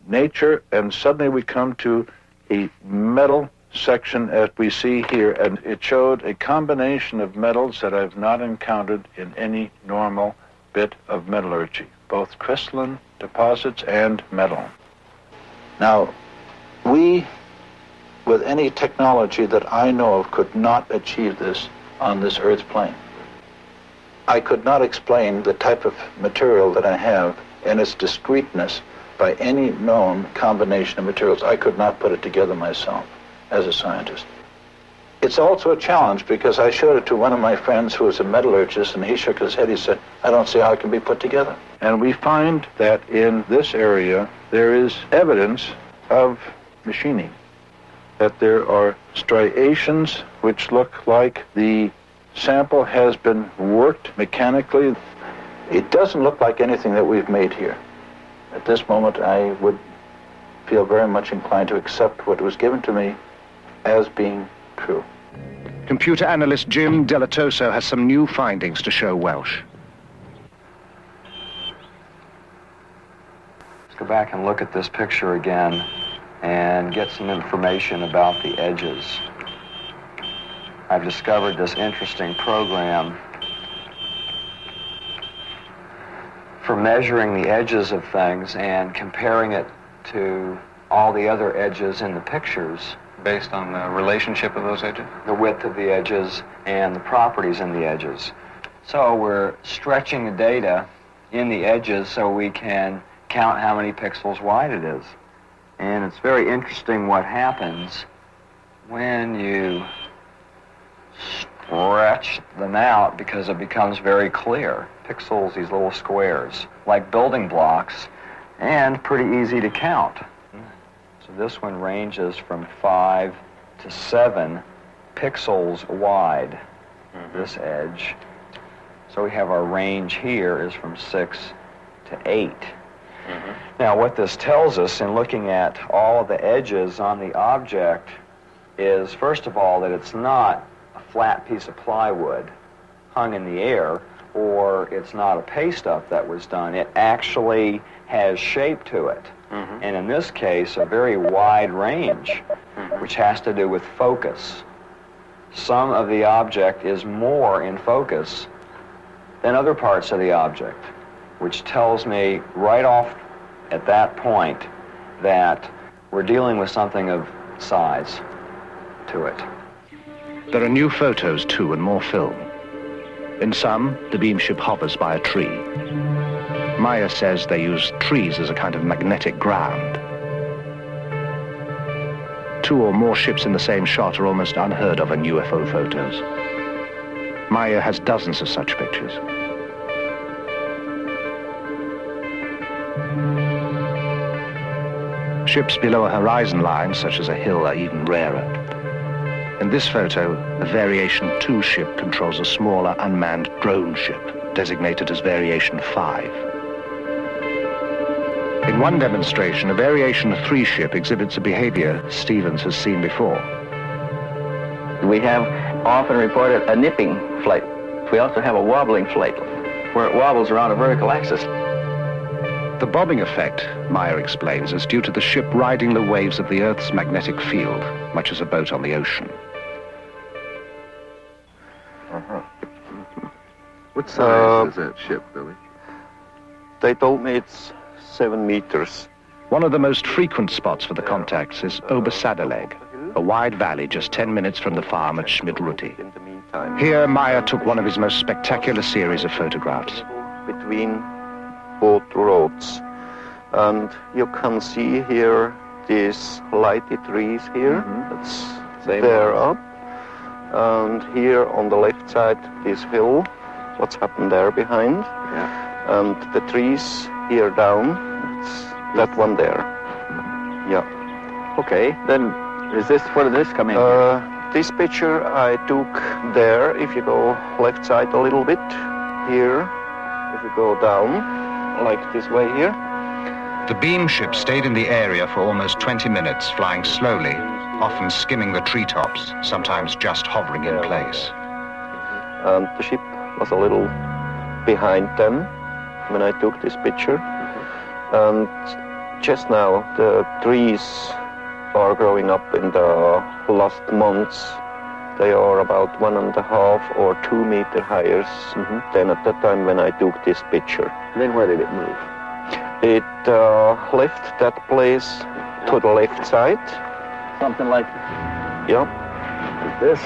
Speaker 22: nature, and suddenly we come to a metal section as we see here, and it showed a combination of metals that I've not encountered in any normal bit of metallurgy, both crystalline deposits and metal. Now, we, with any technology that I know of, could not achieve this on this Earth's plane. I could not explain the type of material that I have and its discreteness by any known combination of materials. I could not put it together myself as a scientist. It's also a challenge because I showed it to one of my friends who was a metallurgist, and he shook his head. He said, I don't see how it can be put together. And we find that in this area, there is evidence of machining, that there are striations which look like the sample has been worked mechanically. It doesn't look like anything that we've made here. At this moment, I would feel very much inclined to accept what was given to me as being true.
Speaker 20: Computer analyst Jim Delatoso has some new findings to show Welsh.
Speaker 12: Let's go back and look at this picture again and get some information about the edges. I've discovered this interesting program for measuring the edges of things and comparing it to all the other edges in the pictures.
Speaker 3: Based on the relationship of those edges?
Speaker 12: The width of the edges and the properties in the edges. So we're stretching the data in the edges so we can count how many pixels wide it is. And it's very interesting what happens when you stretch them out because it becomes very clear. Pixels, these little squares, like building blocks, and pretty easy to count. So this one ranges from 5 to 7 pixels wide, this edge. So we have our range here is from 6 to 8. Now what this tells us in looking at all of the edges on the object is, first of all, that it's not a flat piece of plywood hung in the air, or it's not a paste up that was done. It actually has shape to it. And in this case, a very wide range, which has to do with focus. Some of the object is more in focus than other parts of the object, which tells me right off at that point that we're dealing with something of size to it.
Speaker 20: There are new photos too, and more film. In some, the beam ship hovers by a tree. Meier says they use trees as a kind of magnetic ground. 2 or more ships in the same shot are almost unheard of in UFO photos. Meier has dozens of such pictures. Ships below a horizon line, such as a hill, are even rarer. In this photo, a Variation 2 ship controls a smaller unmanned drone ship, designated as Variation 5. In one demonstration, a Variation 3 ship exhibits a behavior Stevens has seen before.
Speaker 14: We have often reported a nipping flight. We also have a wobbling flight, where it wobbles around a vertical axis.
Speaker 20: The bobbing effect, Meier explains, is due to the ship riding the waves of the Earth's magnetic field, much as a boat on the ocean.
Speaker 11: What size is that ship, Billy?
Speaker 7: They told me it's 7 meters.
Speaker 20: One of the most frequent spots for the contacts is Obersadeleg, a wide valley just 10 minutes from the farm at Schmidruti. Here, Meier took one of his most spectacular series of photographs.
Speaker 7: Between both roads. And you can see here these lighty trees here. That's there up. And here on the left side, this hill. What's happened there behind. And the trees here down. It's that one there. Yeah.
Speaker 14: Okay, then where did this come in?
Speaker 7: This picture I took there. If you go left side a little bit, here. If you go down, like this way here.
Speaker 20: The beam ship stayed in the area for almost 20 minutes, flying slowly, often skimming the treetops, sometimes just hovering in place.
Speaker 7: And the ship was a little behind them when I took this picture. And just now the trees are growing up in the last months. They are about 1.5 or 2 meters higher than at that time when I took this picture.
Speaker 14: Then where did it move?
Speaker 7: It left that place to the left side.
Speaker 14: Something like
Speaker 7: this.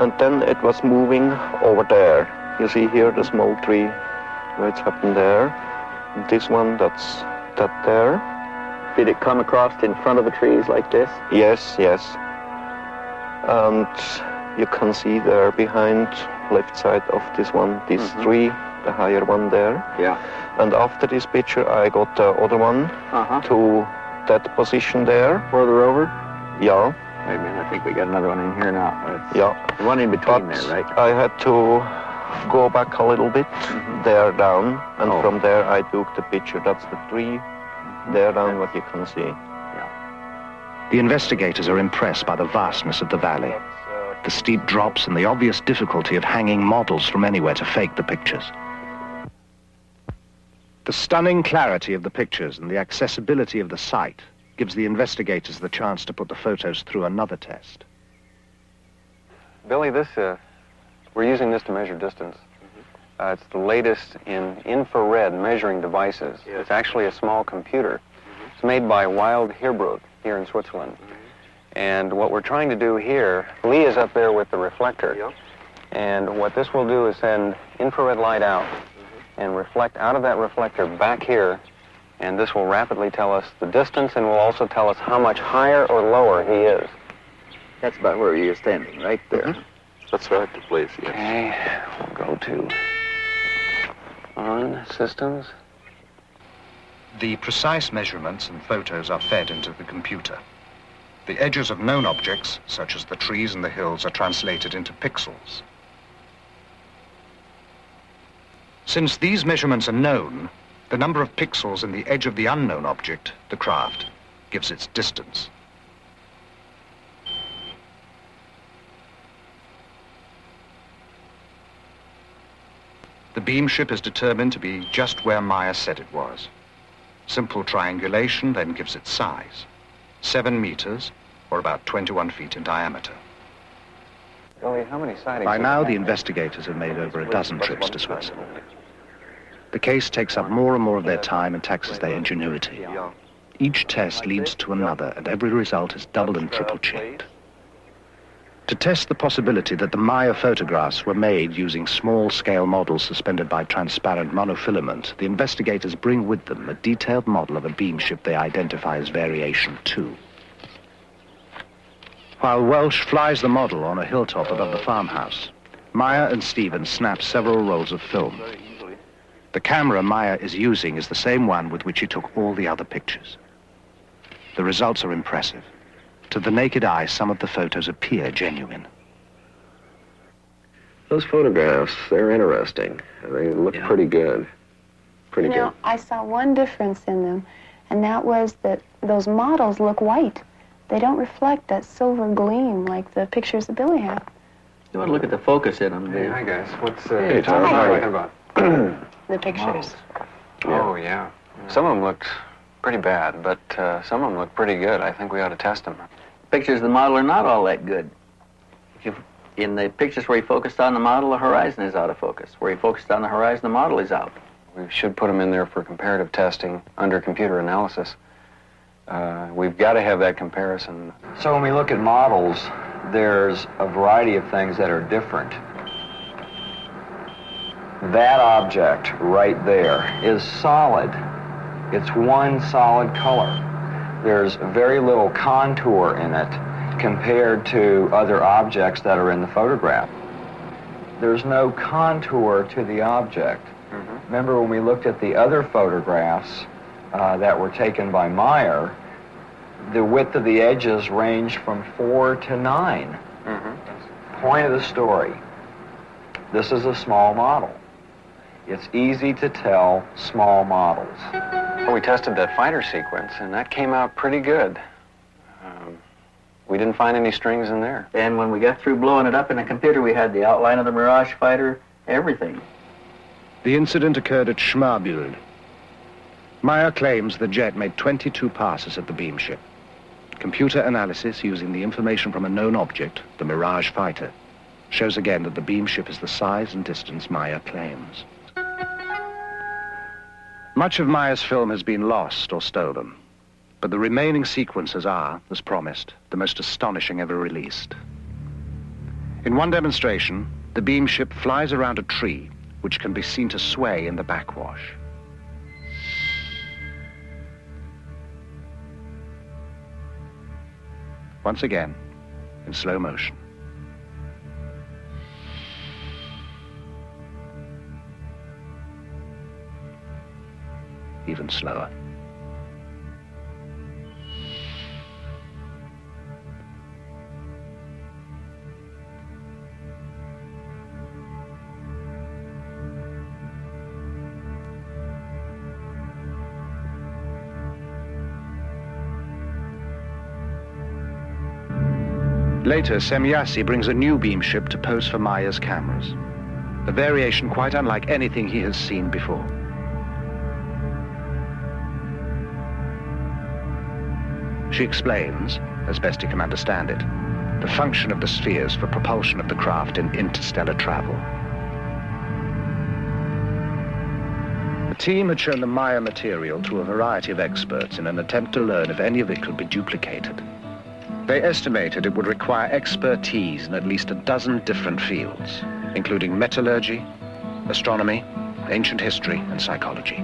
Speaker 7: And then it was moving over there. You see here the small tree, where it's happened there. And this one, that's that there.
Speaker 14: Did it come across in front of the trees like this?
Speaker 7: Yes, yes. And you can see there behind, left side of this one, these three, the higher one there.
Speaker 14: Yeah.
Speaker 7: And after this picture, I got the other one to that position there.
Speaker 14: Further over?
Speaker 7: Yeah.
Speaker 14: Wait a minute, I think we got another one in here now.
Speaker 7: Yeah.
Speaker 14: The one in between
Speaker 7: But
Speaker 14: there, right?
Speaker 7: I had to go back a little bit there down, and from there I took the picture. That's the three there down, what you can see.
Speaker 20: The investigators are impressed by the vastness of the valley, the steep drops and the obvious difficulty of hanging models from anywhere to fake the pictures. The stunning clarity of the pictures and the accessibility of the site gives the investigators the chance to put the photos through another test.
Speaker 12: Billy, we're using this to measure distance. It's the latest in infrared measuring devices. It's actually a small computer. It's made by Wild Heerbrugg here in Switzerland. And what we're trying to do here, Lee is up there with the reflector. And what this will do is send infrared light out and reflect out of that reflector back here. And this will rapidly tell us the distance and will also tell us how much higher or lower he is.
Speaker 14: That's about where you're standing, right there.
Speaker 11: That's right, the place, yes.
Speaker 12: Okay, we'll go to on systems.
Speaker 13: The precise measurements and photos are fed into the computer. The edges of known objects, such as the trees and the hills, are translated into pixels. Since these measurements are known, the number of pixels in the edge of the unknown object, the craft, gives its distance. The beam ship is determined to be just where Meier said it was. Simple triangulation then gives its size, 7 meters, or about 21 feet in diameter.
Speaker 12: Billy, how many sightings?
Speaker 20: By now, the investigators have made over a dozen trips to Switzerland. The case takes up more and more of their time and taxes their ingenuity. Each test leads to another, and every result is double and triple checked. To test the possibility that the Meier photographs were made using small-scale models suspended by transparent monofilament, the investigators bring with them a detailed model of a beam ship they identify as Variation 2. While Welsh flies the model on a hilltop above the farmhouse, Meier and Stevens snap several rolls of film. The camera Meier is using is the same one with which he took all the other pictures. The results are impressive. To the naked eye, some of the photos appear genuine.
Speaker 11: Those photographs, they're interesting. They look pretty good. Pretty good.
Speaker 9: I saw one difference in them, and that was that those models look white. They don't reflect that silver gleam like the pictures that Billy had.
Speaker 14: You want to look at the focus in them.
Speaker 12: Hey, hi guys. What's
Speaker 14: Hey, Tom.
Speaker 12: what are you talking about?
Speaker 9: The pictures.
Speaker 12: Oh, yeah. Some of them looked pretty bad, but some of them look pretty good. I think we ought to test them.
Speaker 14: Pictures of the model are not all that good. In the pictures where he focused on the model, the horizon is out of focus. Where he focused on the horizon, the model is out.
Speaker 12: We should put them in there for comparative testing under computer analysis. We've got to have that comparison.
Speaker 4: So when we look at models, there's a variety of things that are different. That object right there is solid. It's one solid color. There's very little contour in it compared to other objects that are in the photograph. There's no contour to the object. Remember when we looked at the other photographs that were taken by Meier, the width of the edges ranged from 4 to 9. Point of the story. This is a small model. It's easy to tell small models.
Speaker 12: Well, we tested that fighter sequence, and that came out pretty good. We didn't find any strings in there.
Speaker 14: And when we got through blowing it up in the computer, we had the outline of the Mirage fighter, everything.
Speaker 20: The incident occurred at Schmarbühl. Meier claims the jet made 22 passes at the beam ship. Computer analysis using the information from a known object, the Mirage fighter, shows again that the beam ship is the size and distance Meier claims. Much of Meier's film has been lost or stolen, but the remaining sequences are, as promised, the most astonishing ever released. In one demonstration, the beam ship flies around a tree, which can be seen to sway in the backwash. Once again,
Speaker 6: in slow motion. Even slower. Later, Semyasi brings a new beam ship to pose for Meier's cameras. A variation quite unlike anything he has seen before. She explains, as best he can understand it, the function of the spheres for propulsion of the craft in interstellar travel. The team had shown the Meier material to a variety of experts in an attempt to learn if any of it could be duplicated. They estimated it would require expertise in at least a dozen different fields, including metallurgy, astronomy, ancient history, and psychology.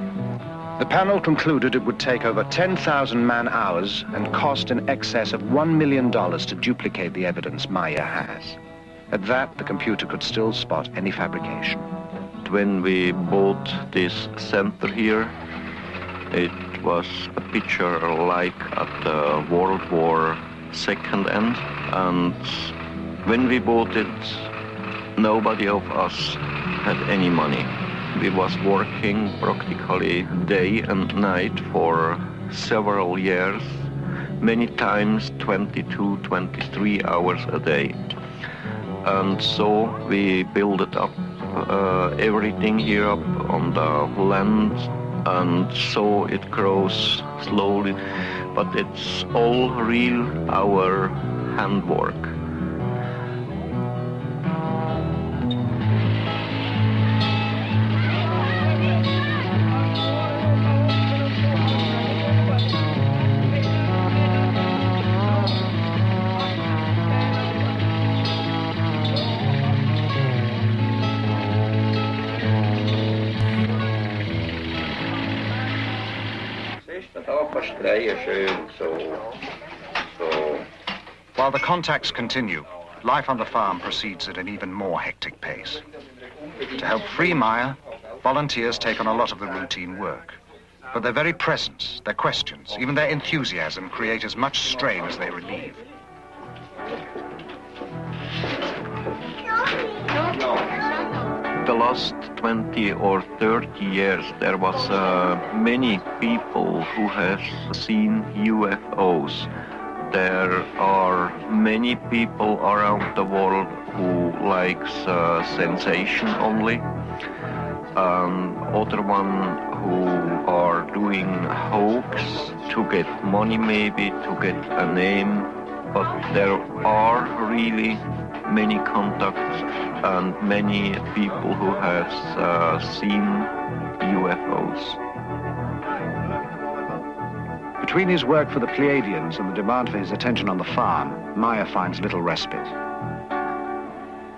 Speaker 6: The panel concluded it would take over 10,000 man-hours and cost in excess of $1 million to duplicate the evidence Meier has. At that, the computer could still spot any fabrication.
Speaker 7: When we bought this center here, it was a picture like at the World War II end, and when we bought it, nobody of us had any money. We was working practically day and night for several years, many times 22, 23 hours a day. And so we built it up, everything here up on the land, and so it grows slowly, but it's all real, our handwork.
Speaker 20: While the contacts continue, life on the farm proceeds at an even more hectic pace. To help free Meier, volunteers take on a lot of the routine work. But their very presence, their questions, even their enthusiasm create as much strain as they relieve.
Speaker 7: The last 20 or 30 years, there was many people who have seen UFOs. There are many people around the world who likes sensation only. Other one who are doing hoax to get money, maybe to get a name. But there are really many contacts and many people who have seen UFOs.
Speaker 6: Between his work for the Pleyadians and the demand for his attention on the farm, Meier finds little respite.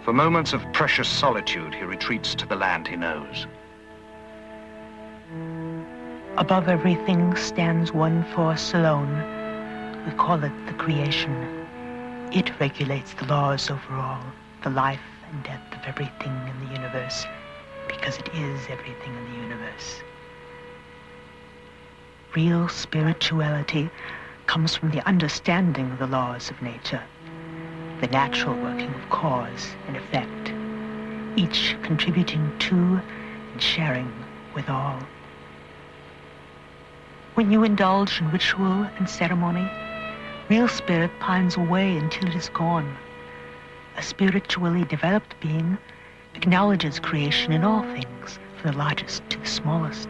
Speaker 20: For moments of precious solitude, he retreats to the land he knows.
Speaker 8: Above everything stands one force alone. We call it the creation. It regulates the laws over all, the life and death of everything in the universe, because it is everything in the universe. Real spirituality comes from the understanding of the laws of nature, the natural working of cause and effect, each contributing to and sharing with all. When you indulge in ritual and ceremony, real spirit pines away until it is gone. A spiritually developed being acknowledges creation in all things, from the largest to the smallest.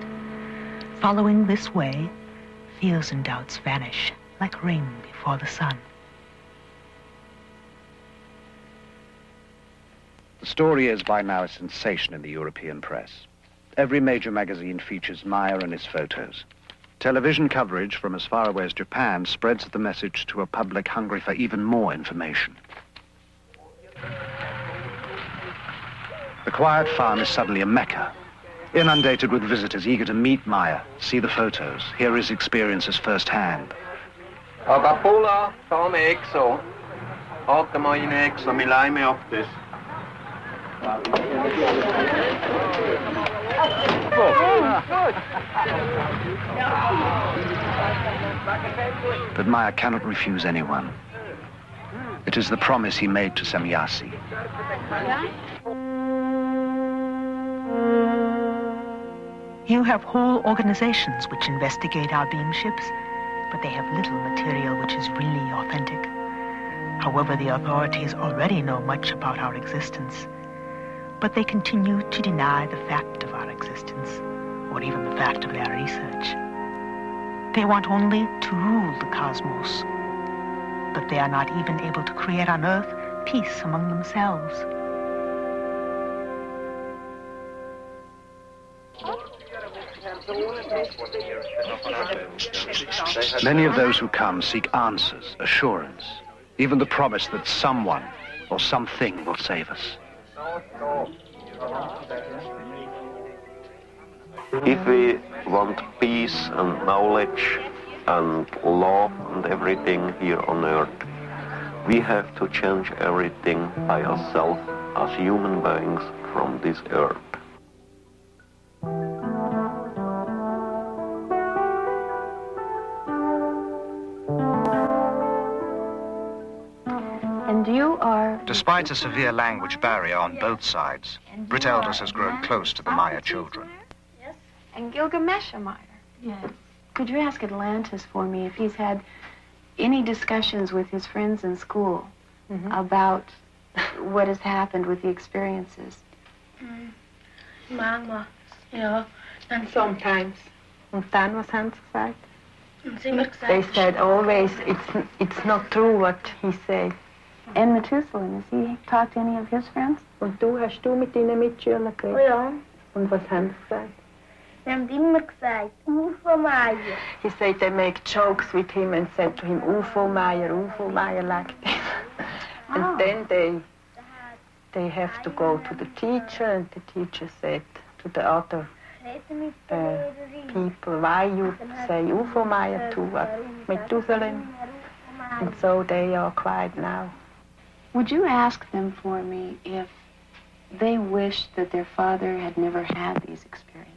Speaker 8: Following this way, fears and doubts vanish like rain before the sun.
Speaker 6: The story is by now a sensation in the European press. Every major magazine features Meier and his photos. Television coverage from as far away as Japan spreads the message to a public hungry for even more information. The quiet farm is suddenly a mecca, inundated with visitors eager to meet Meier, see the photos, hear his experiences firsthand.
Speaker 10: Agapula, come exo.
Speaker 7: Oota mä oon eksa, millä ei me optis.
Speaker 20: But Meier cannot refuse anyone. It is the promise he made to Semjase.
Speaker 8: You have whole organizations which investigate our beam ships, but they have little material which is really authentic. However, the authorities already know much about our existence, but they continue to deny the fact of our existence, or even the fact of their research. They want only to rule the cosmos, but they are not even able to create on Earth peace among themselves.
Speaker 20: Many of those who come seek answers, assurance, even the promise that someone or something will save us.
Speaker 7: If we want peace and knowledge and love and everything here on earth, we have to change everything by ourselves as human beings from this earth.
Speaker 9: And you are...
Speaker 13: Despite a severe language barrier on both sides, Britt Elders has grown close to the Meier children.
Speaker 9: And Gilgamesh Meier. Yes. Could you ask Atlantis for me if he's had any discussions with his friends in school about what has happened with the experiences?
Speaker 19: Mama, yeah, and sometimes. Und dann, was haben sie gesagt? They said always, it's not true what he said.
Speaker 9: And Methuselah, has he talked to any of his friends?
Speaker 19: Und hast du mit deinen Mitschülern geredet?
Speaker 15: Oh ja.
Speaker 19: Und was haben sie gesagt?
Speaker 15: Wir haben immer gesagt, UFO Meier.
Speaker 19: He said they make jokes with him and said to him, UFO Meier like this. And then they have to go to the teacher, and the teacher said to the other people, why you say UFO Meier to Methuselah? And so they are quiet now.
Speaker 9: Would you ask them for me if they wished that their father had never had these experiences?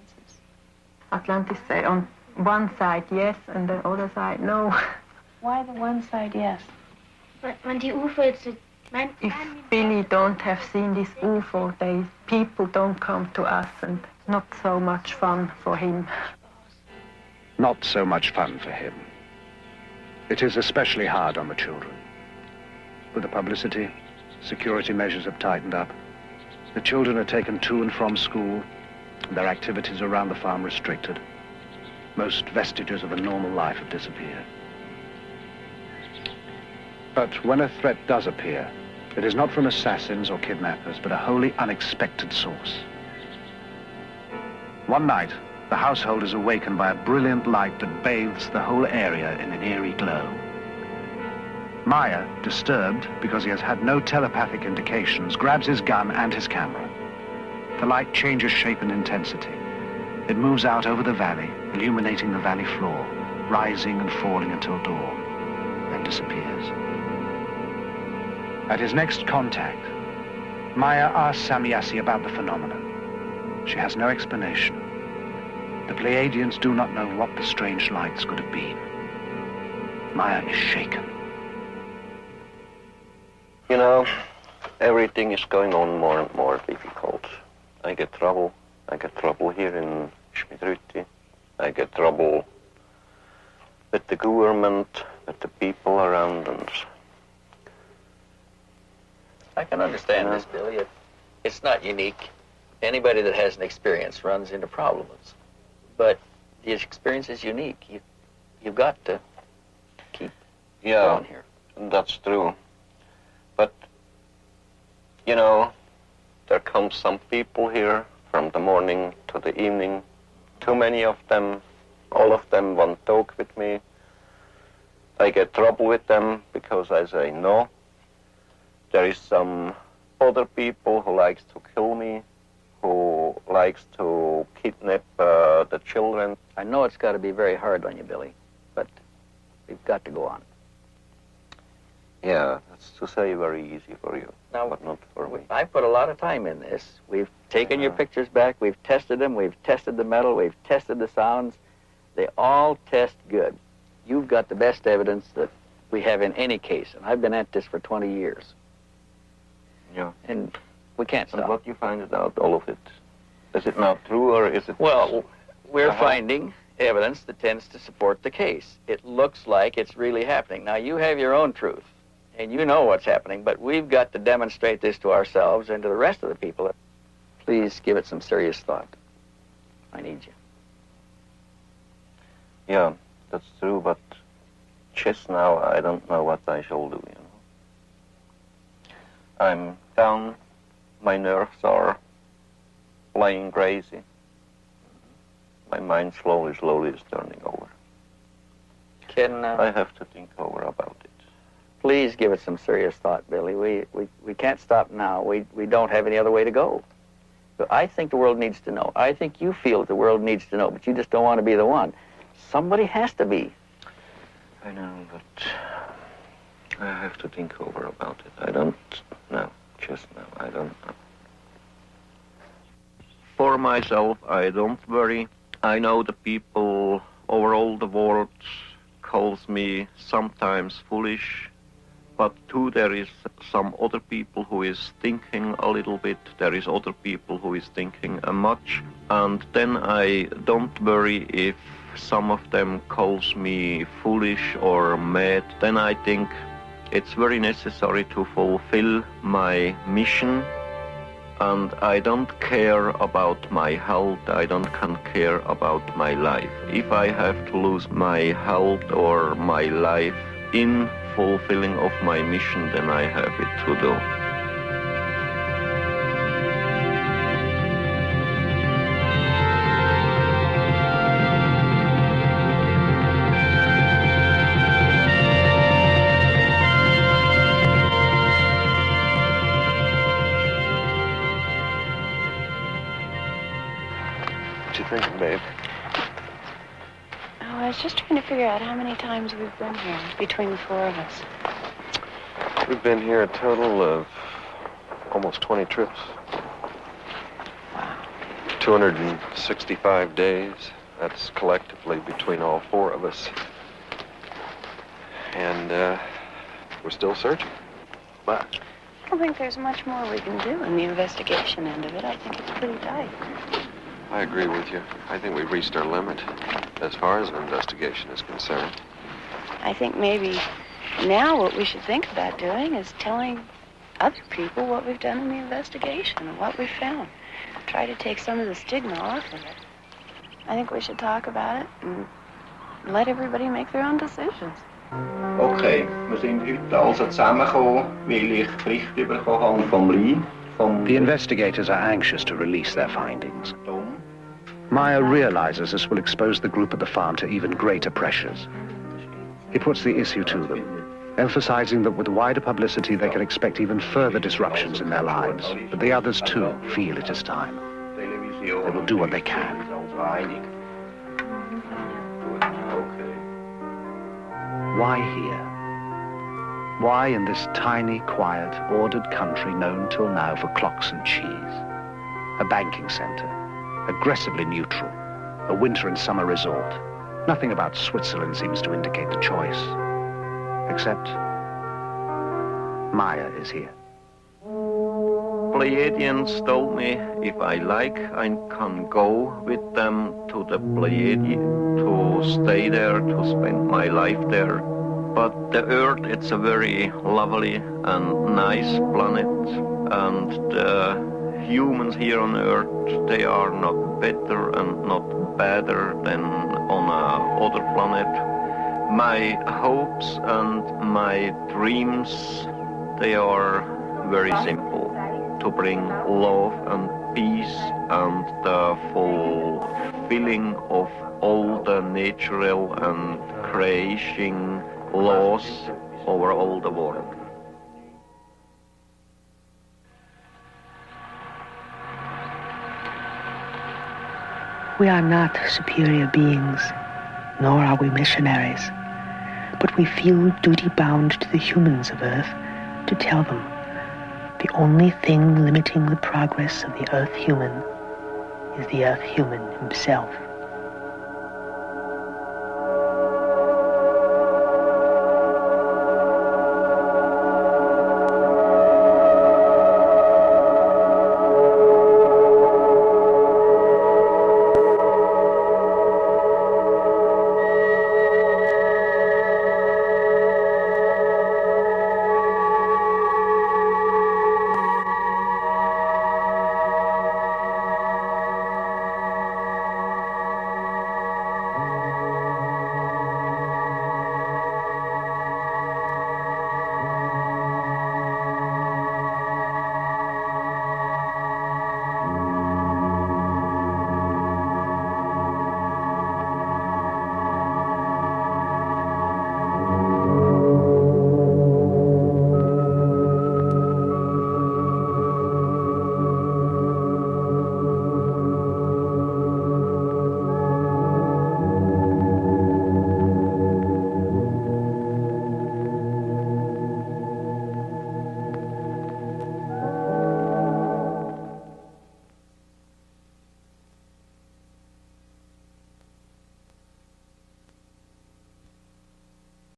Speaker 19: Atlantis say on one side yes, and the other side no.
Speaker 9: Why the one side yes?
Speaker 15: When die UFO jetzt...
Speaker 19: If Billie don't have seen this UFO, people don't come to us, and not so much fun for him.
Speaker 20: Not so much fun for him. It is especially hard on the children. With the publicity, security measures have tightened up. The children are taken to and from school, and their activities around the farm restricted. Most vestiges of a normal life have disappeared. But when a threat does appear, it is not from assassins or kidnappers, but a wholly unexpected source. One night, the household is awakened by a brilliant light that bathes the whole area in an eerie glow. Meier, disturbed because he has had no telepathic indications, grabs his gun and his camera. The light changes shape and intensity. It moves out over the valley, illuminating the valley floor, rising and falling until dawn, then disappears. At his next contact, Meier asks Semjase about the phenomenon. She has no explanation. The Pleyadians do not know what the strange lights could have been. Meier is shaken.
Speaker 7: You know, everything is going on more and more difficult. I get trouble here in Schmidrütti. I get trouble with the government, with the people around us.
Speaker 10: I can understand this, Billy. It's not unique. Anybody that has an experience runs into problems. But the experience is unique. You've got to keep going here.
Speaker 7: That's true. But, you know, there come some people here from the morning to the evening. Too many of them. All of them want to talk with me. I get trouble with them because I say no. There is some other people who likes to kill me, who likes to kidnap the children.
Speaker 10: I know it's got to be very hard on you, Billy, but we've got to go on.
Speaker 7: Yeah, that's to say very easy for you,
Speaker 10: Now,
Speaker 7: but not for me.
Speaker 10: I put a lot of time in this. We've taken your pictures back, we've tested them, we've tested the metal, we've tested the sounds. They all test good. You've got the best evidence that we have in any case, and I've been at this for 20 years.
Speaker 7: Yeah.
Speaker 10: And we can't stop.
Speaker 7: And what you find it out, all of it? Is it not true, or is it...
Speaker 10: Well, we're finding evidence that tends to support the case. It looks like it's really happening. Now, you have your own truth, and you know what's happening, but we've got to demonstrate this to ourselves and to the rest of the people. Please give it some serious thought. I need you.
Speaker 7: Yeah, that's true, but just now I don't know what I shall do, you know. I'm down, my nerves are playing crazy. My mind slowly is turning over. I have to think over about it.
Speaker 10: Please give it some serious thought, Billy. We can't stop now. We don't have any other way to go. But I think the world needs to know. I think you feel that the world needs to know, but you just don't want to be the one. Somebody has to be.
Speaker 7: I know, but I have to think over about it. I don't know. Just now, I don't know. For myself, I don't worry. I know the people over all the world calls me sometimes foolish, but too there is some other people who is thinking a little bit. There is other people who is thinking much, and then I don't worry if some of them calls me foolish or mad. Then I think it's very necessary to fulfill my mission, and I don't care about my health, I don't care about my life. If I have to lose my health or my life in fulfilling of my mission, then I have it to do.
Speaker 11: What you thinking, babe?
Speaker 9: Oh, I was just trying to figure out how many times we've been here between the four of us.
Speaker 11: We've been here a total of almost 20 trips.
Speaker 9: Wow.
Speaker 11: 265 days. That's collectively between all four of us. And we're still searching. But
Speaker 9: I don't think there's much more we can do in the investigation end of it. I think it's pretty tight.
Speaker 11: I agree with you. I think we've reached our limit as far as an investigation is concerned.
Speaker 9: I think maybe now what we should think about doing is telling other people what we've done in the investigation and what we've found. Try to take some of the stigma off of it. I think we should talk about it and let everybody make their own decisions.
Speaker 7: Okay, wir sind heute also zusammengekommen, weil ich Bericht bekommen habe vom Lee.
Speaker 20: The investigators are anxious to release their findings. Meier realizes this will expose the group at the farm to even greater pressures. He puts the issue to them, emphasizing that with wider publicity they can expect even further disruptions in their lives. But the others too feel it is time. They will do what they can. Why here? Why in this tiny, quiet, ordered country known till now for clocks and cheese? A banking center, aggressively neutral, a winter and summer resort. Nothing about Switzerland seems to indicate the choice. Except Meier is here.
Speaker 7: Pleyadians told me if I like, I can go with them to the Pleiades, to stay there, to spend my life there. But the Earth, it's a very lovely and nice planet, and the humans here on Earth, they are not better and not better than on other planet. My hopes and my dreams, they are very simple. To bring love and peace and the fulfilling of all the natural and creation laws over all the world.
Speaker 8: We are not superior beings, nor are we missionaries, but we feel duty-bound to the humans of Earth to tell them the only thing limiting the progress of the Earth human is the Earth human himself.